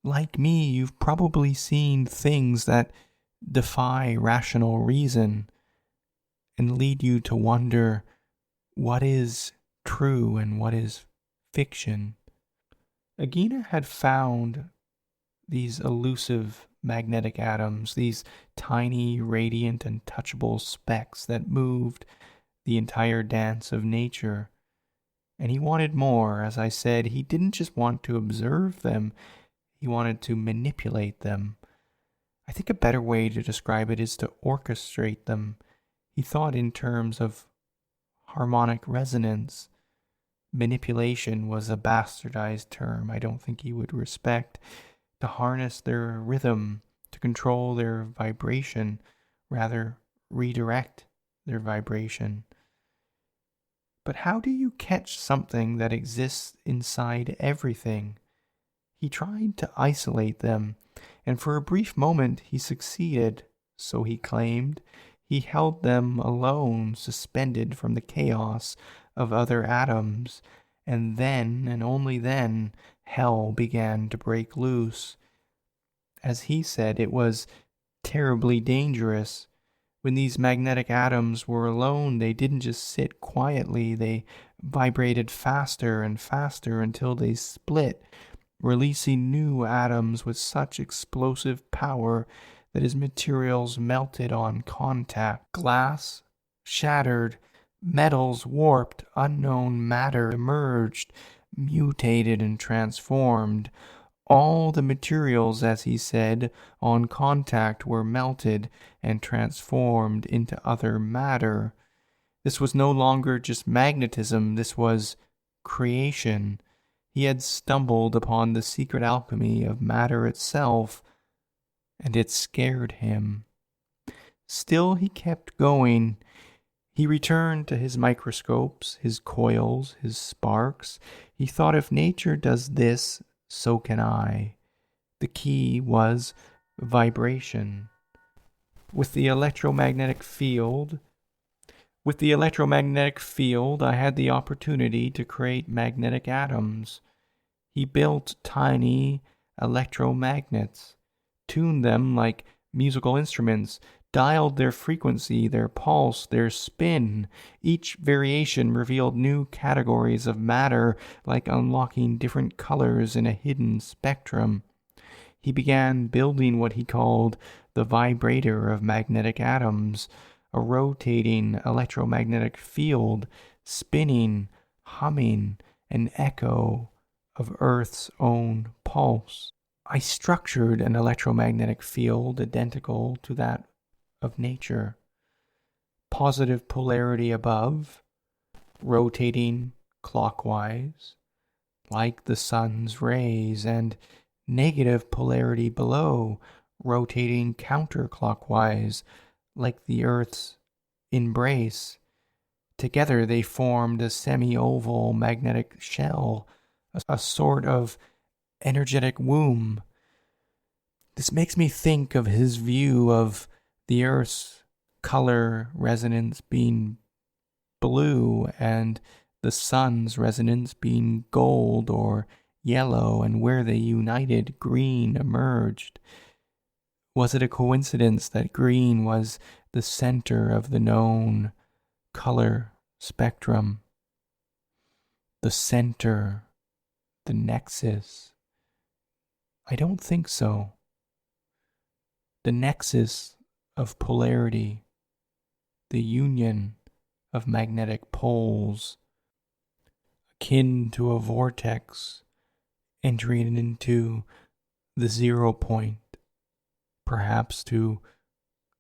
like me, you've probably seen things that defy rational reason and lead you to wonder what is true and what is fiction. Aginena had found these elusive magnetic atoms, these tiny, radiant, and touchable specks that moved the entire dance of nature. And he wanted more. As I said, he didn't just want to observe them, he wanted to manipulate them. I think a better way to describe it is to orchestrate them. He thought in terms of harmonic resonance. Manipulation was a bastardized term I don't think he would respect. To harness their rhythm, to control their vibration, rather redirect their vibration. But how do you catch something that exists inside everything? He tried to isolate them, and for a brief moment he succeeded, so he claimed. He held them alone, suspended from the chaos of other atoms, and then, and only then, hell began to break loose. As he said, it was terribly dangerous. When these magnetic atoms were alone, they didn't just sit quietly, they vibrated faster and faster until they split, releasing new atoms with such explosive power that his materials melted on contact. Glass shattered, metals warped, unknown matter emerged, mutated and transformed. All the materials, as he said, on contact were melted and transformed into other matter. This was no longer just magnetism, this was creation. He had stumbled upon the secret alchemy of matter itself, and it scared him. Still he kept going. He returned to his microscopes, his coils, his sparks. He thought, if nature does this, so can I. The key was vibration. With the electromagnetic field, I had the opportunity to create magnetic atoms. He built tiny electromagnets, tuned them like musical instruments, dialed their frequency, their pulse, their spin. Each variation revealed new categories of matter, like unlocking different colors in a hidden spectrum. He began building what he called the vibrator of magnetic atoms, a rotating electromagnetic field, spinning, humming, an echo of Earth's own pulse. I structured an electromagnetic field identical to that of nature. Positive polarity above, rotating clockwise, like the sun's rays, and negative polarity below, rotating counterclockwise, like the Earth's embrace. Together they formed a semi-oval magnetic shell, a sort of energetic womb. This makes me think of his view of the Earth's color resonance being blue and the sun's resonance being gold or yellow, and where they united, green emerged. Was it a coincidence that green was the center of the known color spectrum? The center, the nexus? I don't think so. The nexus of polarity, the union of magnetic poles, akin to a vortex entering into the 0 point, perhaps to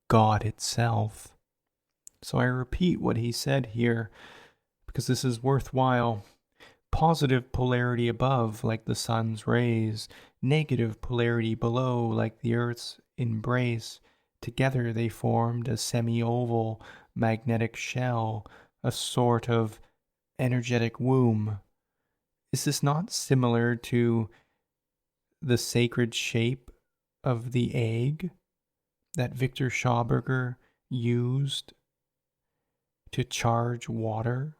God itself. So I repeat what he said here, because this is worthwhile. Positive polarity above, like the sun's rays, negative polarity below, like the Earth's embrace. Together they formed a semi-oval magnetic shell, a sort of energetic womb. Is this not similar to the sacred shape of the egg that Victor Schauberger used to charge water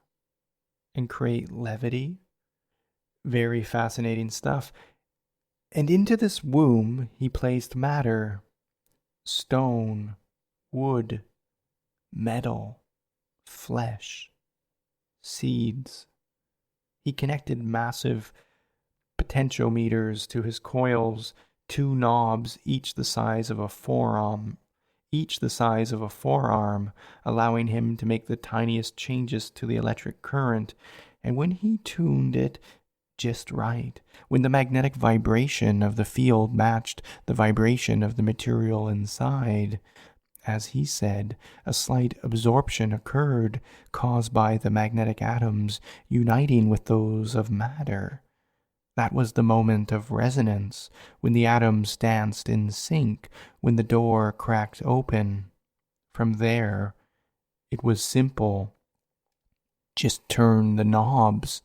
and create levity? Very fascinating stuff. And into this womb he placed matter, stone, wood, metal, flesh, seeds. He connected massive potentiometers to his coils, 2 knobs, each the size of a forearm, allowing him to make the tiniest changes to the electric current. And when he tuned it just right, when the magnetic vibration of the field matched the vibration of the material inside, as he said, a slight absorption occurred, caused by the magnetic atoms uniting with those of matter. That was the moment of resonance, when the atoms danced in sync, when the door cracked open. From there, it was simple. Just turn the knobs.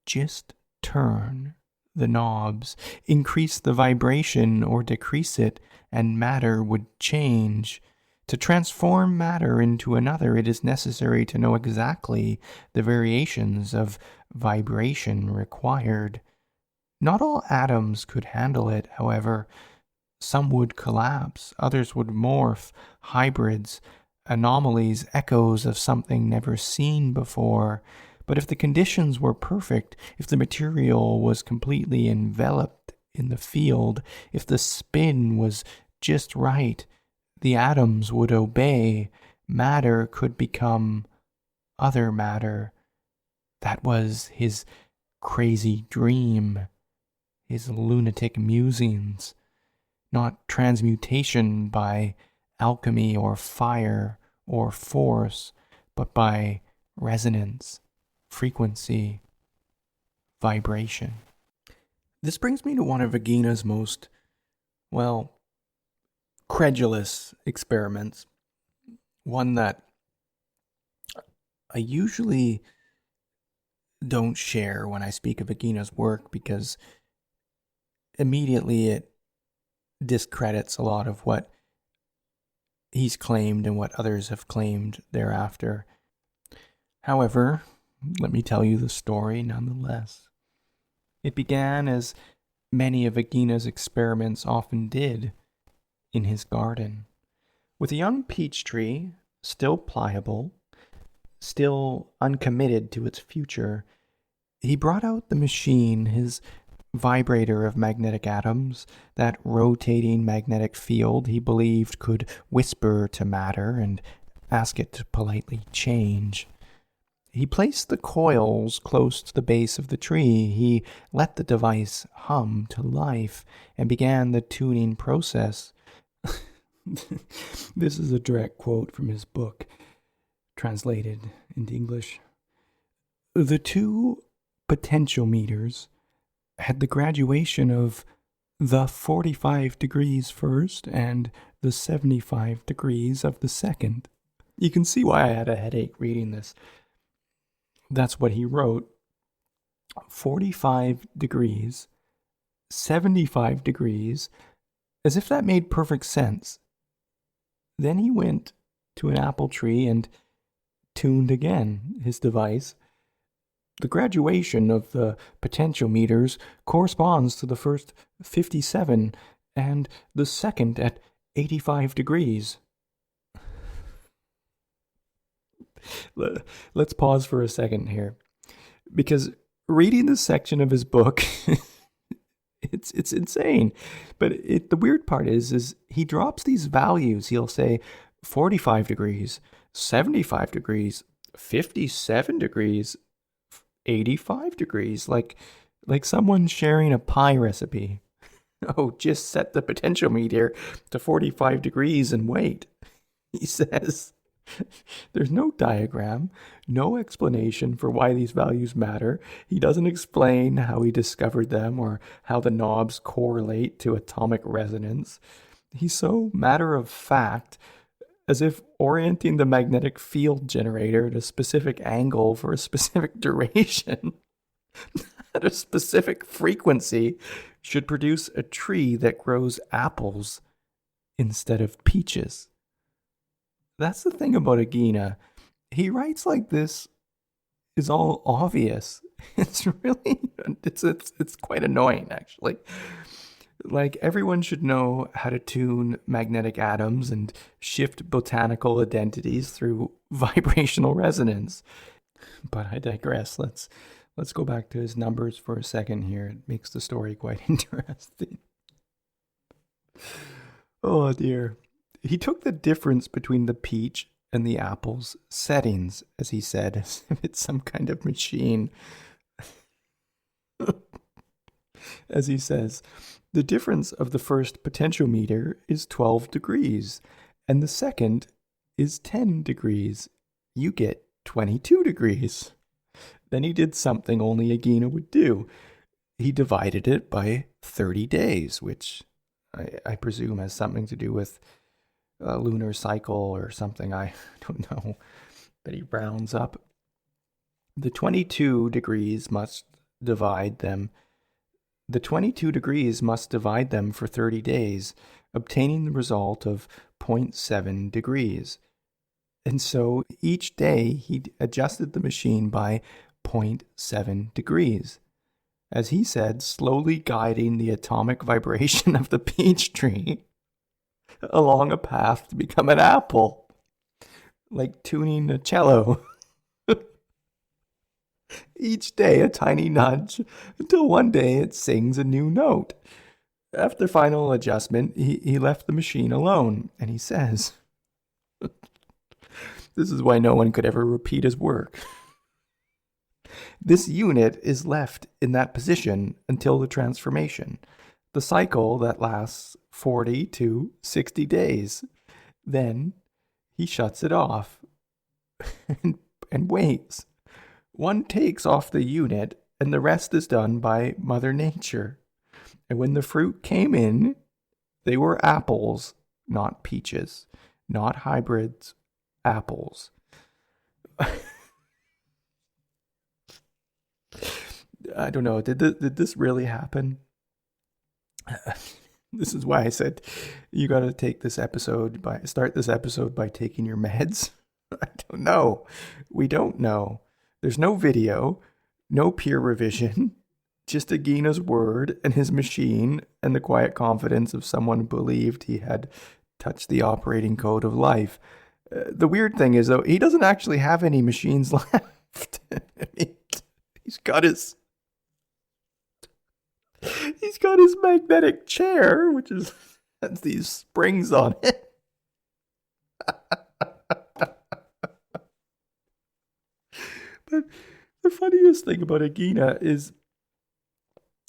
Just turn the knobs. Increase the vibration or decrease it, and matter would change. To transform matter into another, it is necessary to know exactly the variations of vibration required. Not all atoms could handle it, however. Some would collapse, others would morph, hybrids, anomalies, echoes of something never seen before. But if the conditions were perfect, if the material was completely enveloped in the field, if the spin was just right, the atoms would obey. Matter could become other matter. That was his crazy dream, his lunatic musings. Not transmutation by alchemy or fire or force, but by resonance, frequency, vibration. This brings me to one of Agina's most, credulous experiments. One that I usually don't share when I speak of Agina's work, because immediately it discredits a lot of what he's claimed and what others have claimed thereafter. However, let me tell you the story nonetheless. It began as many of Agina's experiments often did, in his garden, with a young peach tree, still pliable, still uncommitted to its future. He brought out the machine, his vibrator of magnetic atoms, that rotating magnetic field he believed could whisper to matter and ask it to politely change. He placed the coils close to the base of the tree. He let the device hum to life and began the tuning process. This is a direct quote from his book, translated into English. The 2 potentiometers had the graduation of the 45 degrees first and the 75 degrees of the second. You can see why I had a headache reading this. That's what he wrote. 45 degrees, 75 degrees, as if that made perfect sense. Then he went to an apple tree and tuned again his device. The graduation of the potentiometers corresponds to the first 57 and the second at 85 degrees. Let's pause for a second here, because reading this section of his book, it's insane. But the weird part is he drops these values. He'll say 45 degrees, 75 degrees, 57 degrees, 85 degrees, like someone sharing a pie recipe. Oh, just set the potentiometer to 45 degrees and wait, he says. There's no diagram, no explanation for why these values matter. He doesn't explain how he discovered them or how the knobs correlate to atomic resonance. He's so matter of fact, as if orienting the magnetic field generator at a specific angle for a specific duration at a specific frequency should produce a tree that grows apples instead of peaches. That's the thing about Ighina. He writes like this is all obvious. It's quite annoying, actually. Like, everyone should know how to tune magnetic atoms and shift botanical identities through vibrational resonance. But I digress. Let's go back to his numbers for a second here. It makes the story quite interesting. Oh dear. He took the difference between the peach and the apple's settings, as he said, as if it's some kind of machine. As he says, the difference of the first potentiometer is 12 degrees, and the second is 10 degrees. You get 22 degrees. Then he did something only Ighina would do. He divided it by 30 days, which I presume has something to do with a lunar cycle or something. I don't know. But he rounds up. The 22 degrees must divide them. The 22 degrees must divide them for 30 days, obtaining the result of 0.7 degrees. And so each day he adjusted the machine by 0.7 degrees. As he said, slowly guiding the atomic vibration of the peach tree along a path to become an apple, like tuning a cello. Each day a tiny nudge, until one day it sings a new note. After final adjustment, he left the machine alone, and he says, this is why no one could ever repeat his work. This unit is left in that position until the transformation, the cycle that lasts 40 to 60 days. Then he shuts it off and waits. One takes off the unit, and the rest is done by Mother Nature. And when the fruit came in, they were apples, not peaches, not hybrids, apples. I don't know. Did this really happen? This is why I said you got to start this episode by taking your meds. I don't know. We don't know. There's no video, no peer revision, just Ighina's word and his machine and the quiet confidence of someone who believed he had touched the operating code of life. The weird thing is, though, he doesn't actually have any machines left. He's got his magnetic chair, which has these springs on it. But the funniest thing about Ighina is,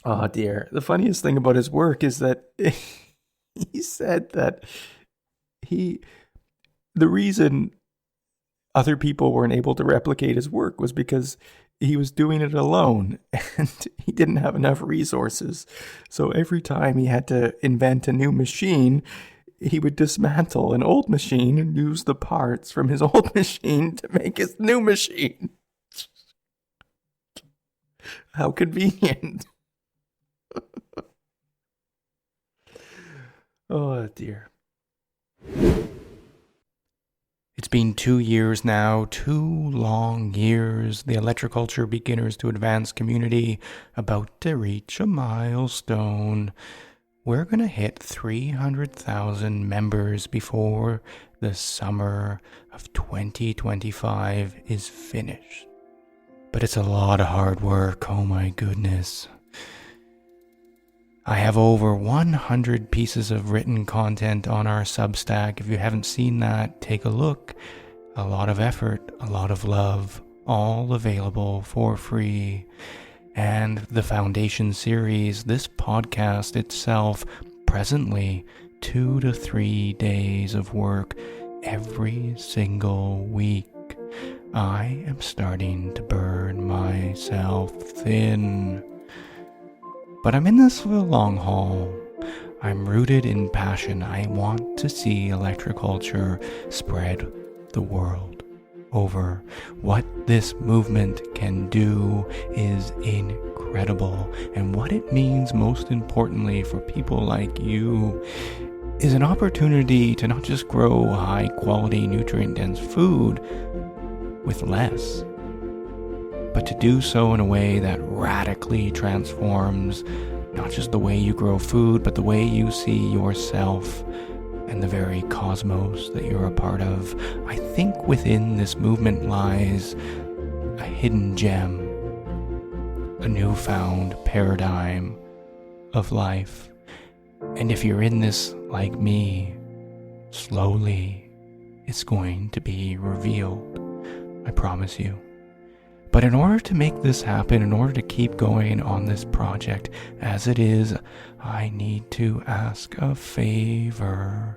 the funniest thing about his work is that he said that the reason other people weren't able to replicate his work was because he was doing it alone and he didn't have enough resources. So every time he had to invent a new machine, he would dismantle an old machine and use the parts from his old machine to make his new machine. How convenient. Oh, dear. It's been 2 years now, 2 long years. The electroculture beginners to advanced community about to reach a milestone. We're going to hit 300,000 members before the summer of 2025 is finished. But it's a lot of hard work, oh my goodness. I have over 100 pieces of written content on our Substack. If you haven't seen that, take a look. A lot of effort, a lot of love, all available for free. And the Foundation series, this podcast itself, presently 2 to 3 days of work every single week. I am starting to burn myself thin. But I'm in this for the long haul. I'm rooted in passion. I want to see electroculture spread the world over. What this movement can do is incredible. And what it means, most importantly, for people like you, is an opportunity to not just grow high quality, nutrient dense food with less, but to do so in a way that radically transforms not just the way you grow food, but the way you see yourself and the very cosmos that you're a part of. I think within this movement lies a hidden gem, a newfound paradigm of life. And if you're in this like me, slowly it's going to be revealed. I promise you. But in order to make this happen, in order to keep going on this project as it is, I need to ask a favor.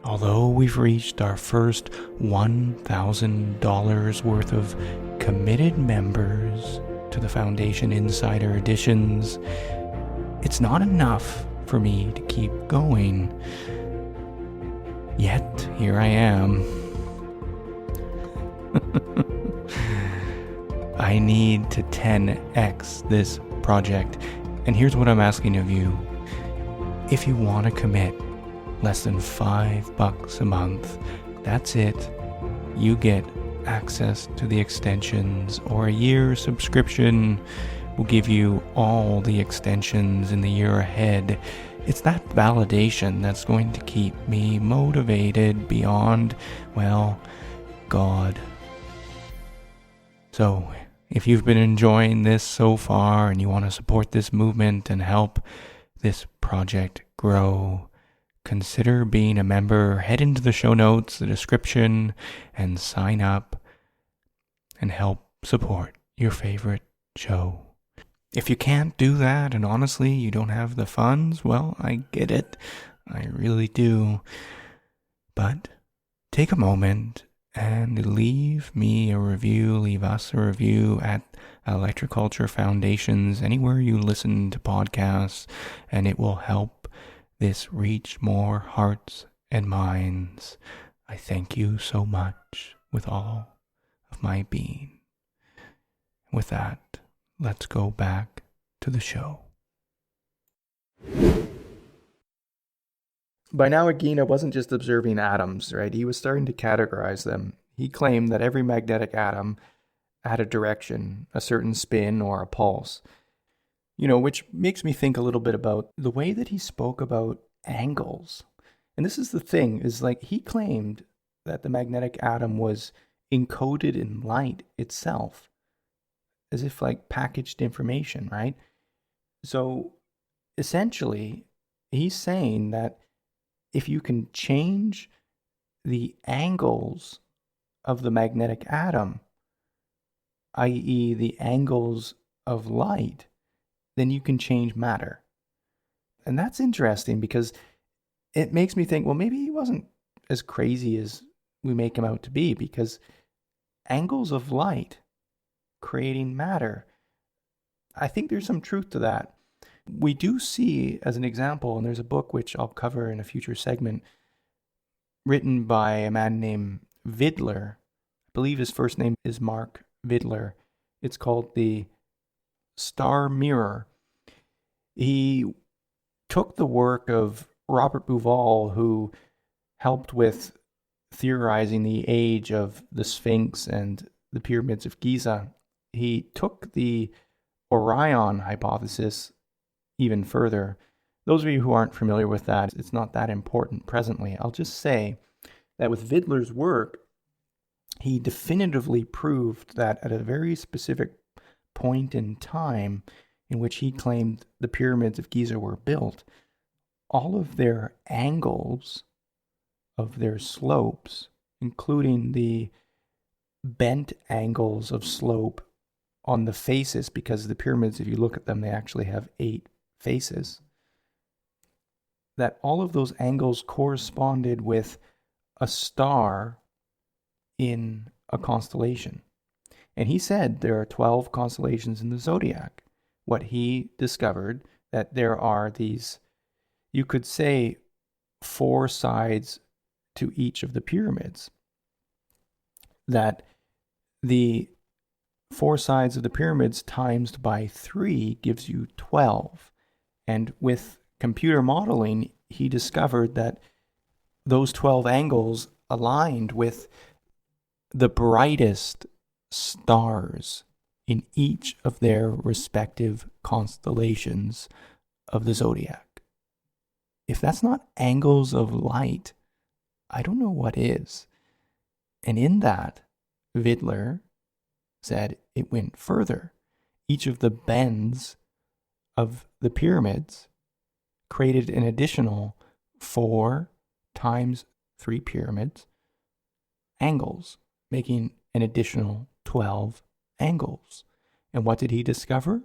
Although we've reached our first $1,000 worth of committed members to the Foundation Insider Editions, it's not enough for me to keep going. Yet, here I am. I need to 10x this project, and here's what I'm asking of you. If you want to commit less than $5 a month, that's it. You get access to the extensions, or a year subscription will give you all the extensions in the year ahead. It's that validation that's going to keep me motivated beyond, well, God. So, if you've been enjoying this so far and you want to support this movement and help this project grow, consider being a member. Head into the show notes, the description, and sign up and help support your favorite show. If you can't do that, and honestly, you don't have the funds, well, I get it. I really do. But take a moment and leave me a review, leave us a review at Electroculture Foundations, anywhere you listen to podcasts, and it will help this reach more hearts and minds. I thank you so much with all of my being. With that, let's go back to the show. By now, Ighina wasn't just observing atoms, right? He was starting to categorize them. He claimed that every magnetic atom had a direction, a certain spin, or a pulse. Which makes me think a little bit about the way that he spoke about angles. And this is the thing, is like he claimed that the magnetic atom was encoded in light itself, as if like packaged information, right? So essentially, he's saying that if you can change the angles of the magnetic atom, i.e. the angles of light, then you can change matter. And that's interesting because it makes me think, well, maybe he wasn't as crazy as we make him out to be, because angles of light creating matter, I think there's some truth to that. We do see, as an example, and there's a book which I'll cover in a future segment, written by a man named Vidler. I believe his first name is Mark Vidler. It's called the star mirror. He took the work of Robert Bouval, who helped with theorizing the age of the Sphinx and the pyramids of Giza. He took the Orion hypothesis even further. Those of you who aren't familiar with that, it's not that important presently. I'll just say that with Vidler's work, he definitively proved that at a very specific point in time in which he claimed the pyramids of Giza were built, all of their angles of their slopes, including the bent angles of slope on the faces, because the pyramids, if you look at them, they actually have 8 faces, that all of those angles corresponded with a star in a constellation. And he said there are 12 constellations in the zodiac. What he discovered, that there are these, you could say, 4 sides to each of the pyramids. That the 4 sides of the pyramids times by 3 gives you 12. And with computer modeling, he discovered that those 12 angles aligned with the brightest stars in each of their respective constellations of the zodiac. If that's not angles of light, I don't know what is. And in that, Vidler said it went further. Each of the bends of the pyramids created an additional 4 times 3 pyramids angles, making an additional 12 angles. And what did he discover?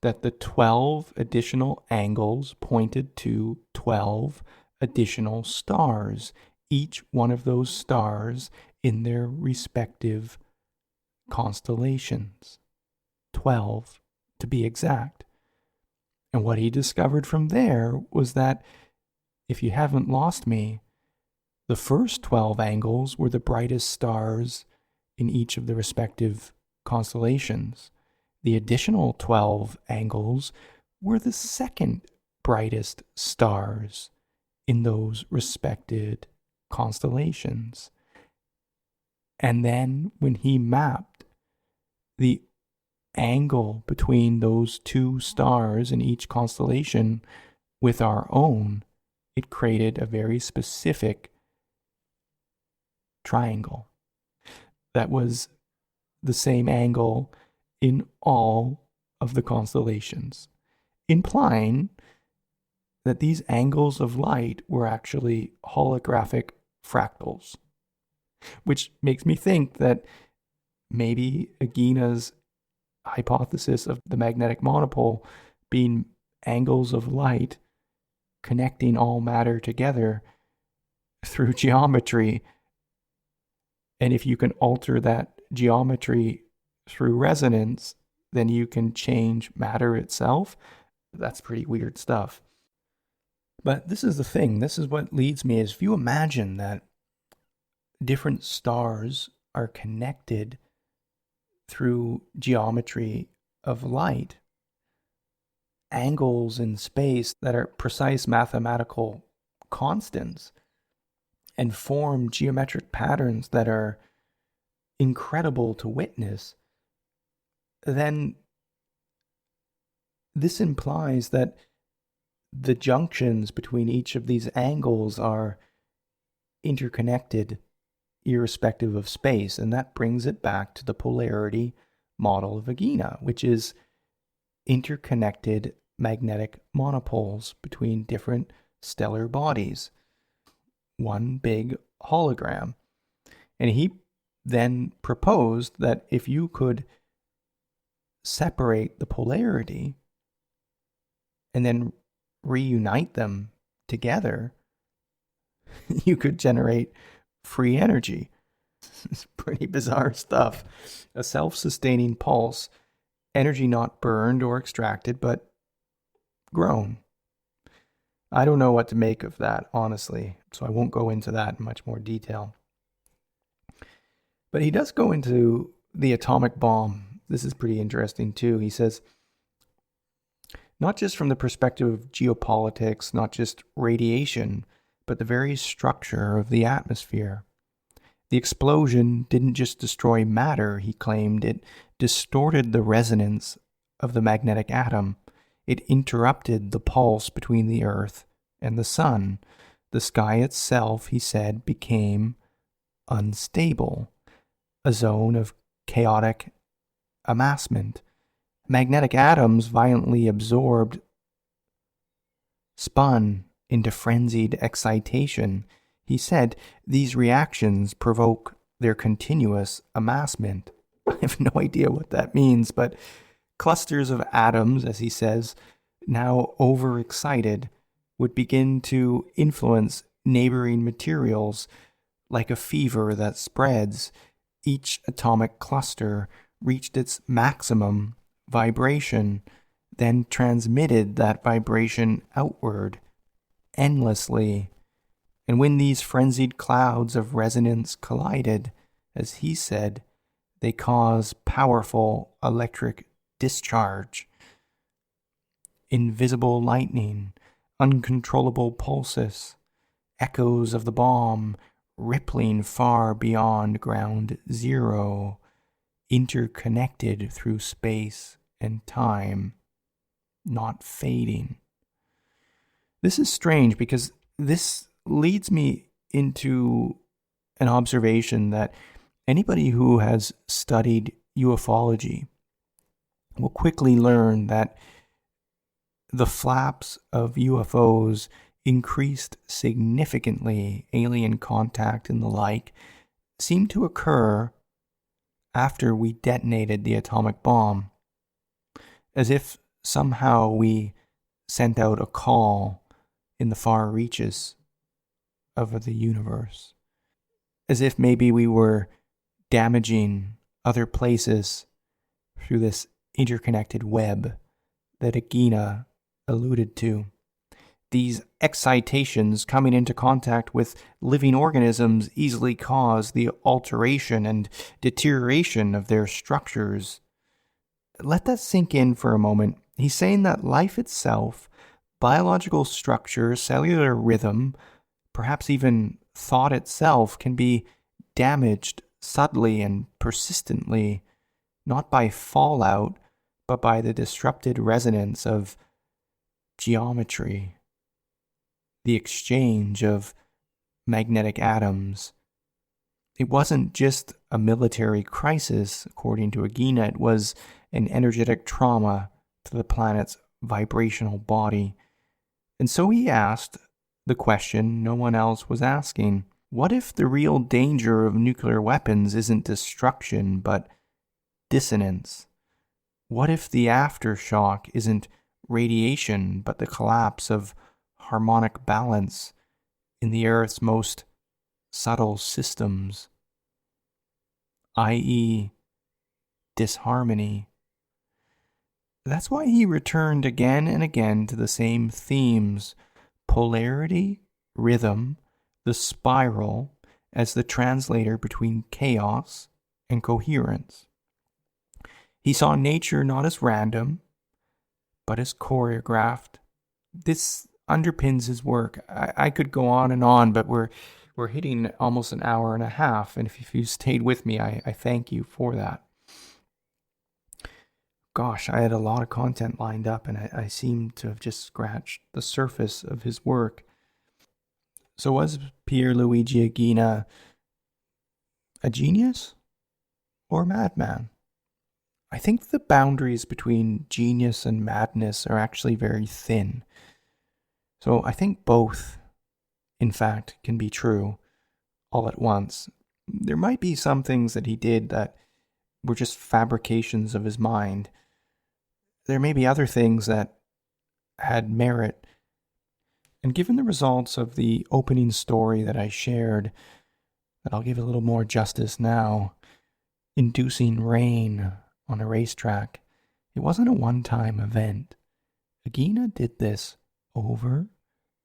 That the 12 additional angles pointed to 12 additional stars, each one of those stars in their respective constellations. 12 to be exact. And what he discovered from there was that, if you haven't lost me, the first 12 angles were the brightest stars in each of the respective constellations. The additional 12 angles were the second brightest stars in those respected constellations. And then when he mapped the angle between those 2 stars in each constellation with our own, it created a very specific triangle that was the same angle in all of the constellations, implying that these angles of light were actually holographic fractals, which makes me think that maybe Agina's hypothesis of the magnetic monopole being angles of light connecting all matter together through geometry, and if you can alter that geometry through resonance, then you can change matter itself. That's pretty weird stuff. But this is the thing. This is what leads me, is if you imagine that different stars are connected through geometry of light, angles in space that are precise mathematical constants, and form geometric patterns that are incredible to witness, then this implies that the junctions between each of these angles are interconnected irrespective of space. And that brings it back to the polarity model of Aginena, which is interconnected magnetic monopoles between different stellar bodies. One big hologram. And he then proposed that if you could separate the polarity and then reunite them together, you could generate free energy. It's pretty bizarre stuff. A self-sustaining pulse, energy not burned or extracted, but grown. I don't know what to make of that, honestly, so I won't go into that in much more detail. But he does go into the atomic bomb. This is pretty interesting too. He says, not just from the perspective of geopolitics, not just radiation, but the very structure of the atmosphere. The explosion didn't just destroy matter, he claimed, it distorted the resonance of the magnetic atom. It interrupted the pulse between the Earth and the Sun. The sky itself, he said, became unstable, a zone of chaotic amassment. Magnetic atoms, violently absorbed, spun into frenzied excitation. He said these reactions provoke their continuous amassment. I have no idea what that means, but clusters of atoms, as he says, now overexcited, would begin to influence neighboring materials like a fever that spreads. Each atomic cluster reached its maximum vibration, then transmitted that vibration outward endlessly. And when these frenzied clouds of resonance collided, as he said, they cause powerful electric discharge, invisible lightning, uncontrollable pulses, echoes of the bomb rippling far beyond ground zero, interconnected through space and time, not fading. This is strange because this leads me into an observation that anybody who has studied ufology will quickly learn that the flaps of UFOs increased significantly, alien contact and the like, seemed to occur after we detonated the atomic bomb, as if somehow we sent out a call in the far reaches of the universe, as if maybe we were damaging other places through this interconnected web that Aginena alluded to. These excitations coming into contact with living organisms easily cause the alteration and deterioration of their structures. Let that sink in for a moment. He's saying that life itself, biological structure, cellular rhythm, perhaps even thought itself can be damaged subtly and persistently, not by fallout, but by the disrupted resonance of geometry, the exchange of magnetic atoms. It wasn't just a military crisis, according to Aginena, it was an energetic trauma to the planet's vibrational body. And so he asked the question no one else was asking: what if the real danger of nuclear weapons isn't destruction, but dissonance? What if the aftershock isn't radiation, but the collapse of harmonic balance in the Earth's most subtle systems, i.e., disharmony? That's why he returned again and again to the same themes: polarity, rhythm, the spiral as the translator between chaos and coherence. He saw nature not as random, but as choreographed. This underpins his work. I could go on, but we're hitting almost an hour and a half, and if you stayed with me, I thank you for that. Gosh, I had a lot of content lined up, and I seem to have just scratched the surface of his work. So was Pier Luigi Ighina a genius or a madman? I think the boundaries between genius and madness are actually very thin. So I think both, in fact, can be true all at once. There might be some things that he did that were just fabrications of his mind. There may be other things that had merit. And given the results of the opening story that I shared, that I'll give a little more justice now, inducing rain on a racetrack, it wasn't a one-time event. Aginena did this over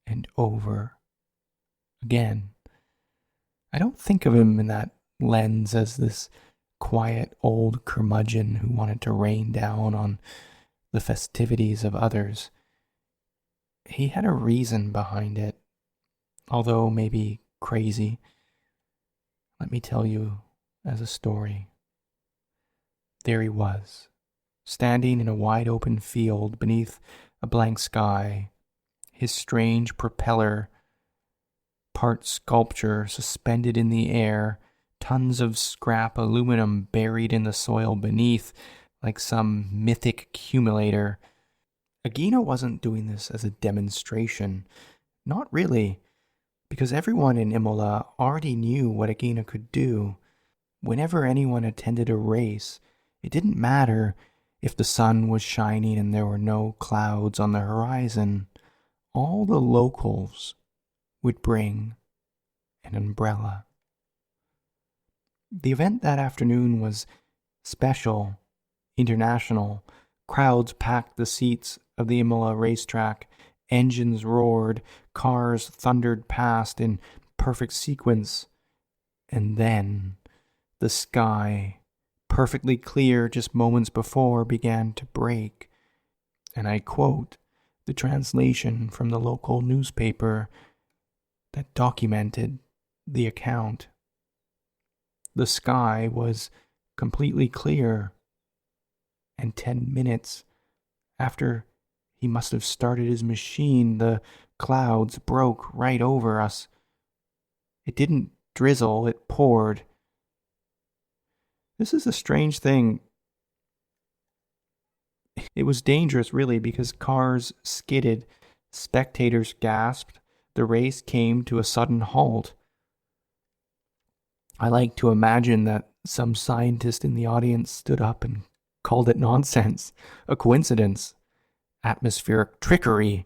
and over again. I don't think of him in that lens as this quiet old curmudgeon who wanted to rain down on the festivities of others. He had a reason behind it, although maybe crazy. Let me tell you as a story. There he was, standing in a wide open field beneath a blank sky, his strange propeller, part sculpture, suspended in the air, tons of scrap aluminum buried in the soil beneath, like some mythic accumulator. Ighina wasn't doing this as a demonstration. Not really, because everyone in Imola already knew what Ighina could do. Whenever anyone attended a race, it didn't matter if the sun was shining and there were no clouds on the horizon. All the locals would bring an umbrella. The event that afternoon was special, international. Crowds packed the seats of the Imola racetrack. Engines roared, cars thundered past in perfect sequence. And then the sky, perfectly clear just moments before, began to break. And I quote the translation from the local newspaper that documented the account. The sky was completely clear, and 10 minutes after he must have started his machine, the clouds broke right over us. It didn't drizzle, it poured. This is a strange thing. It was dangerous, really, because cars skidded, spectators gasped, the race came to a sudden halt. I like to imagine that some scientist in the audience stood up and called it nonsense, a coincidence, atmospheric trickery.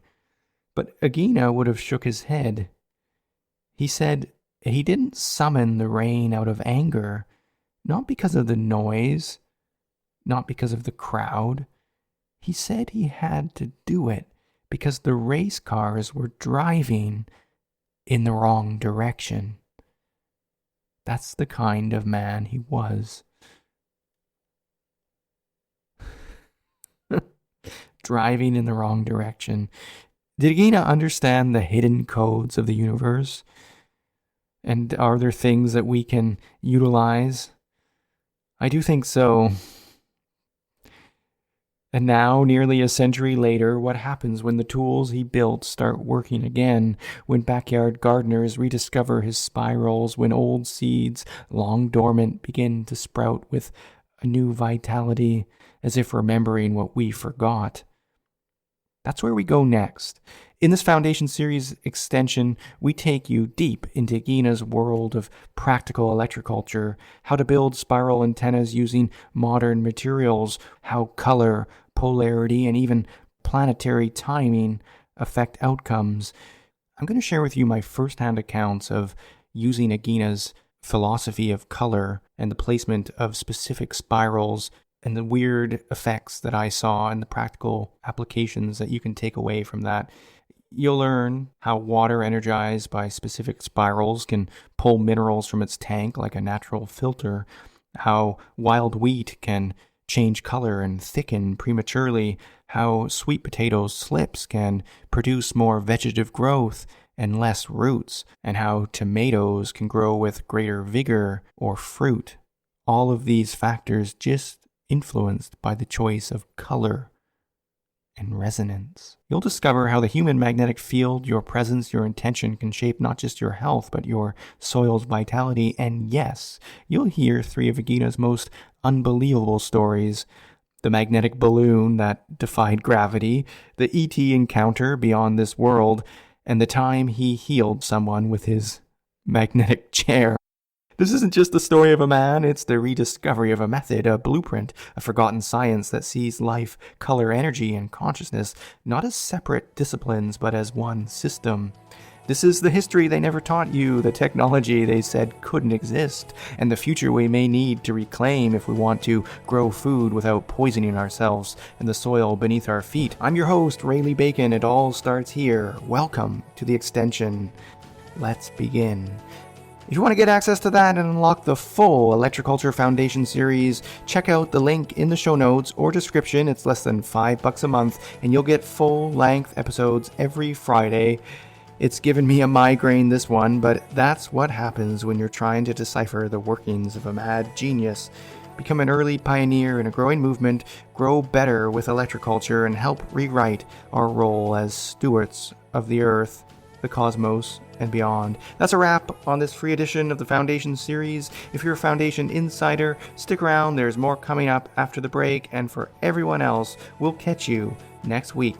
But Ighina would have shook his head. He said he didn't summon the rain out of anger, not because of the noise, not because of the crowd. He said he had to do it because the race cars were driving in the wrong direction. That's the kind of man he was. Driving in the wrong direction. Did Ighina understand the hidden codes of the universe? And are there things that we can utilize? I do think so. And now, nearly a century later, what happens when the tools he built start working again? When backyard gardeners rediscover his spirals, when old seeds, long dormant, begin to sprout with a new vitality, as if remembering what we forgot. That's where we go next. In this Foundation Series extension, we take you deep into Ighina's world of practical electroculture, how to build spiral antennas using modern materials, how color, polarity, and even planetary timing affect outcomes. I'm going to share with you my first-hand accounts of using Ighina's philosophy of color and the placement of specific spirals and the weird effects that I saw and the practical applications that you can take away from that. You'll learn how water energized by specific spirals can pull minerals from its tank like a natural filter, how wild wheat can change color and thicken prematurely, how sweet potato slips can produce more vegetative growth and less roots, and how tomatoes can grow with greater vigor or fruit. All of these factors just influenced by the choice of color and resonance. You'll discover how the human magnetic field, your presence, your intention can shape not just your health, but your soil's vitality. And yes, you'll hear 3 of Ighina's most unbelievable stories. The magnetic balloon that defied gravity, the ET encounter beyond this world, and the time he healed someone with his magnetic chair. This isn't just the story of a man, it's the rediscovery of a method, a blueprint, a forgotten science that sees life, color, energy, and consciousness not as separate disciplines, but as one system. This is the history they never taught you, the technology they said couldn't exist, and the future we may need to reclaim if we want to grow food without poisoning ourselves and the soil beneath our feet. I'm your host, Rayleigh Bacon. It all starts here. Welcome to the extension. Let's begin. If you want to get access to that and unlock the full Electroculture Foundation series, check out the link in the show notes or description. It's less than $5 a month, and you'll get full-length episodes every Friday. It's given me a migraine, this one, but that's what happens when you're trying to decipher the workings of a mad genius. Become an early pioneer in a growing movement, grow better with electroculture, and help rewrite our role as stewards of the Earth, the cosmos, and beyond. That's a wrap on this free edition of the Foundation series. If you're a Foundation insider, stick around. There's more coming up after the break, and for everyone else, we'll catch you next week.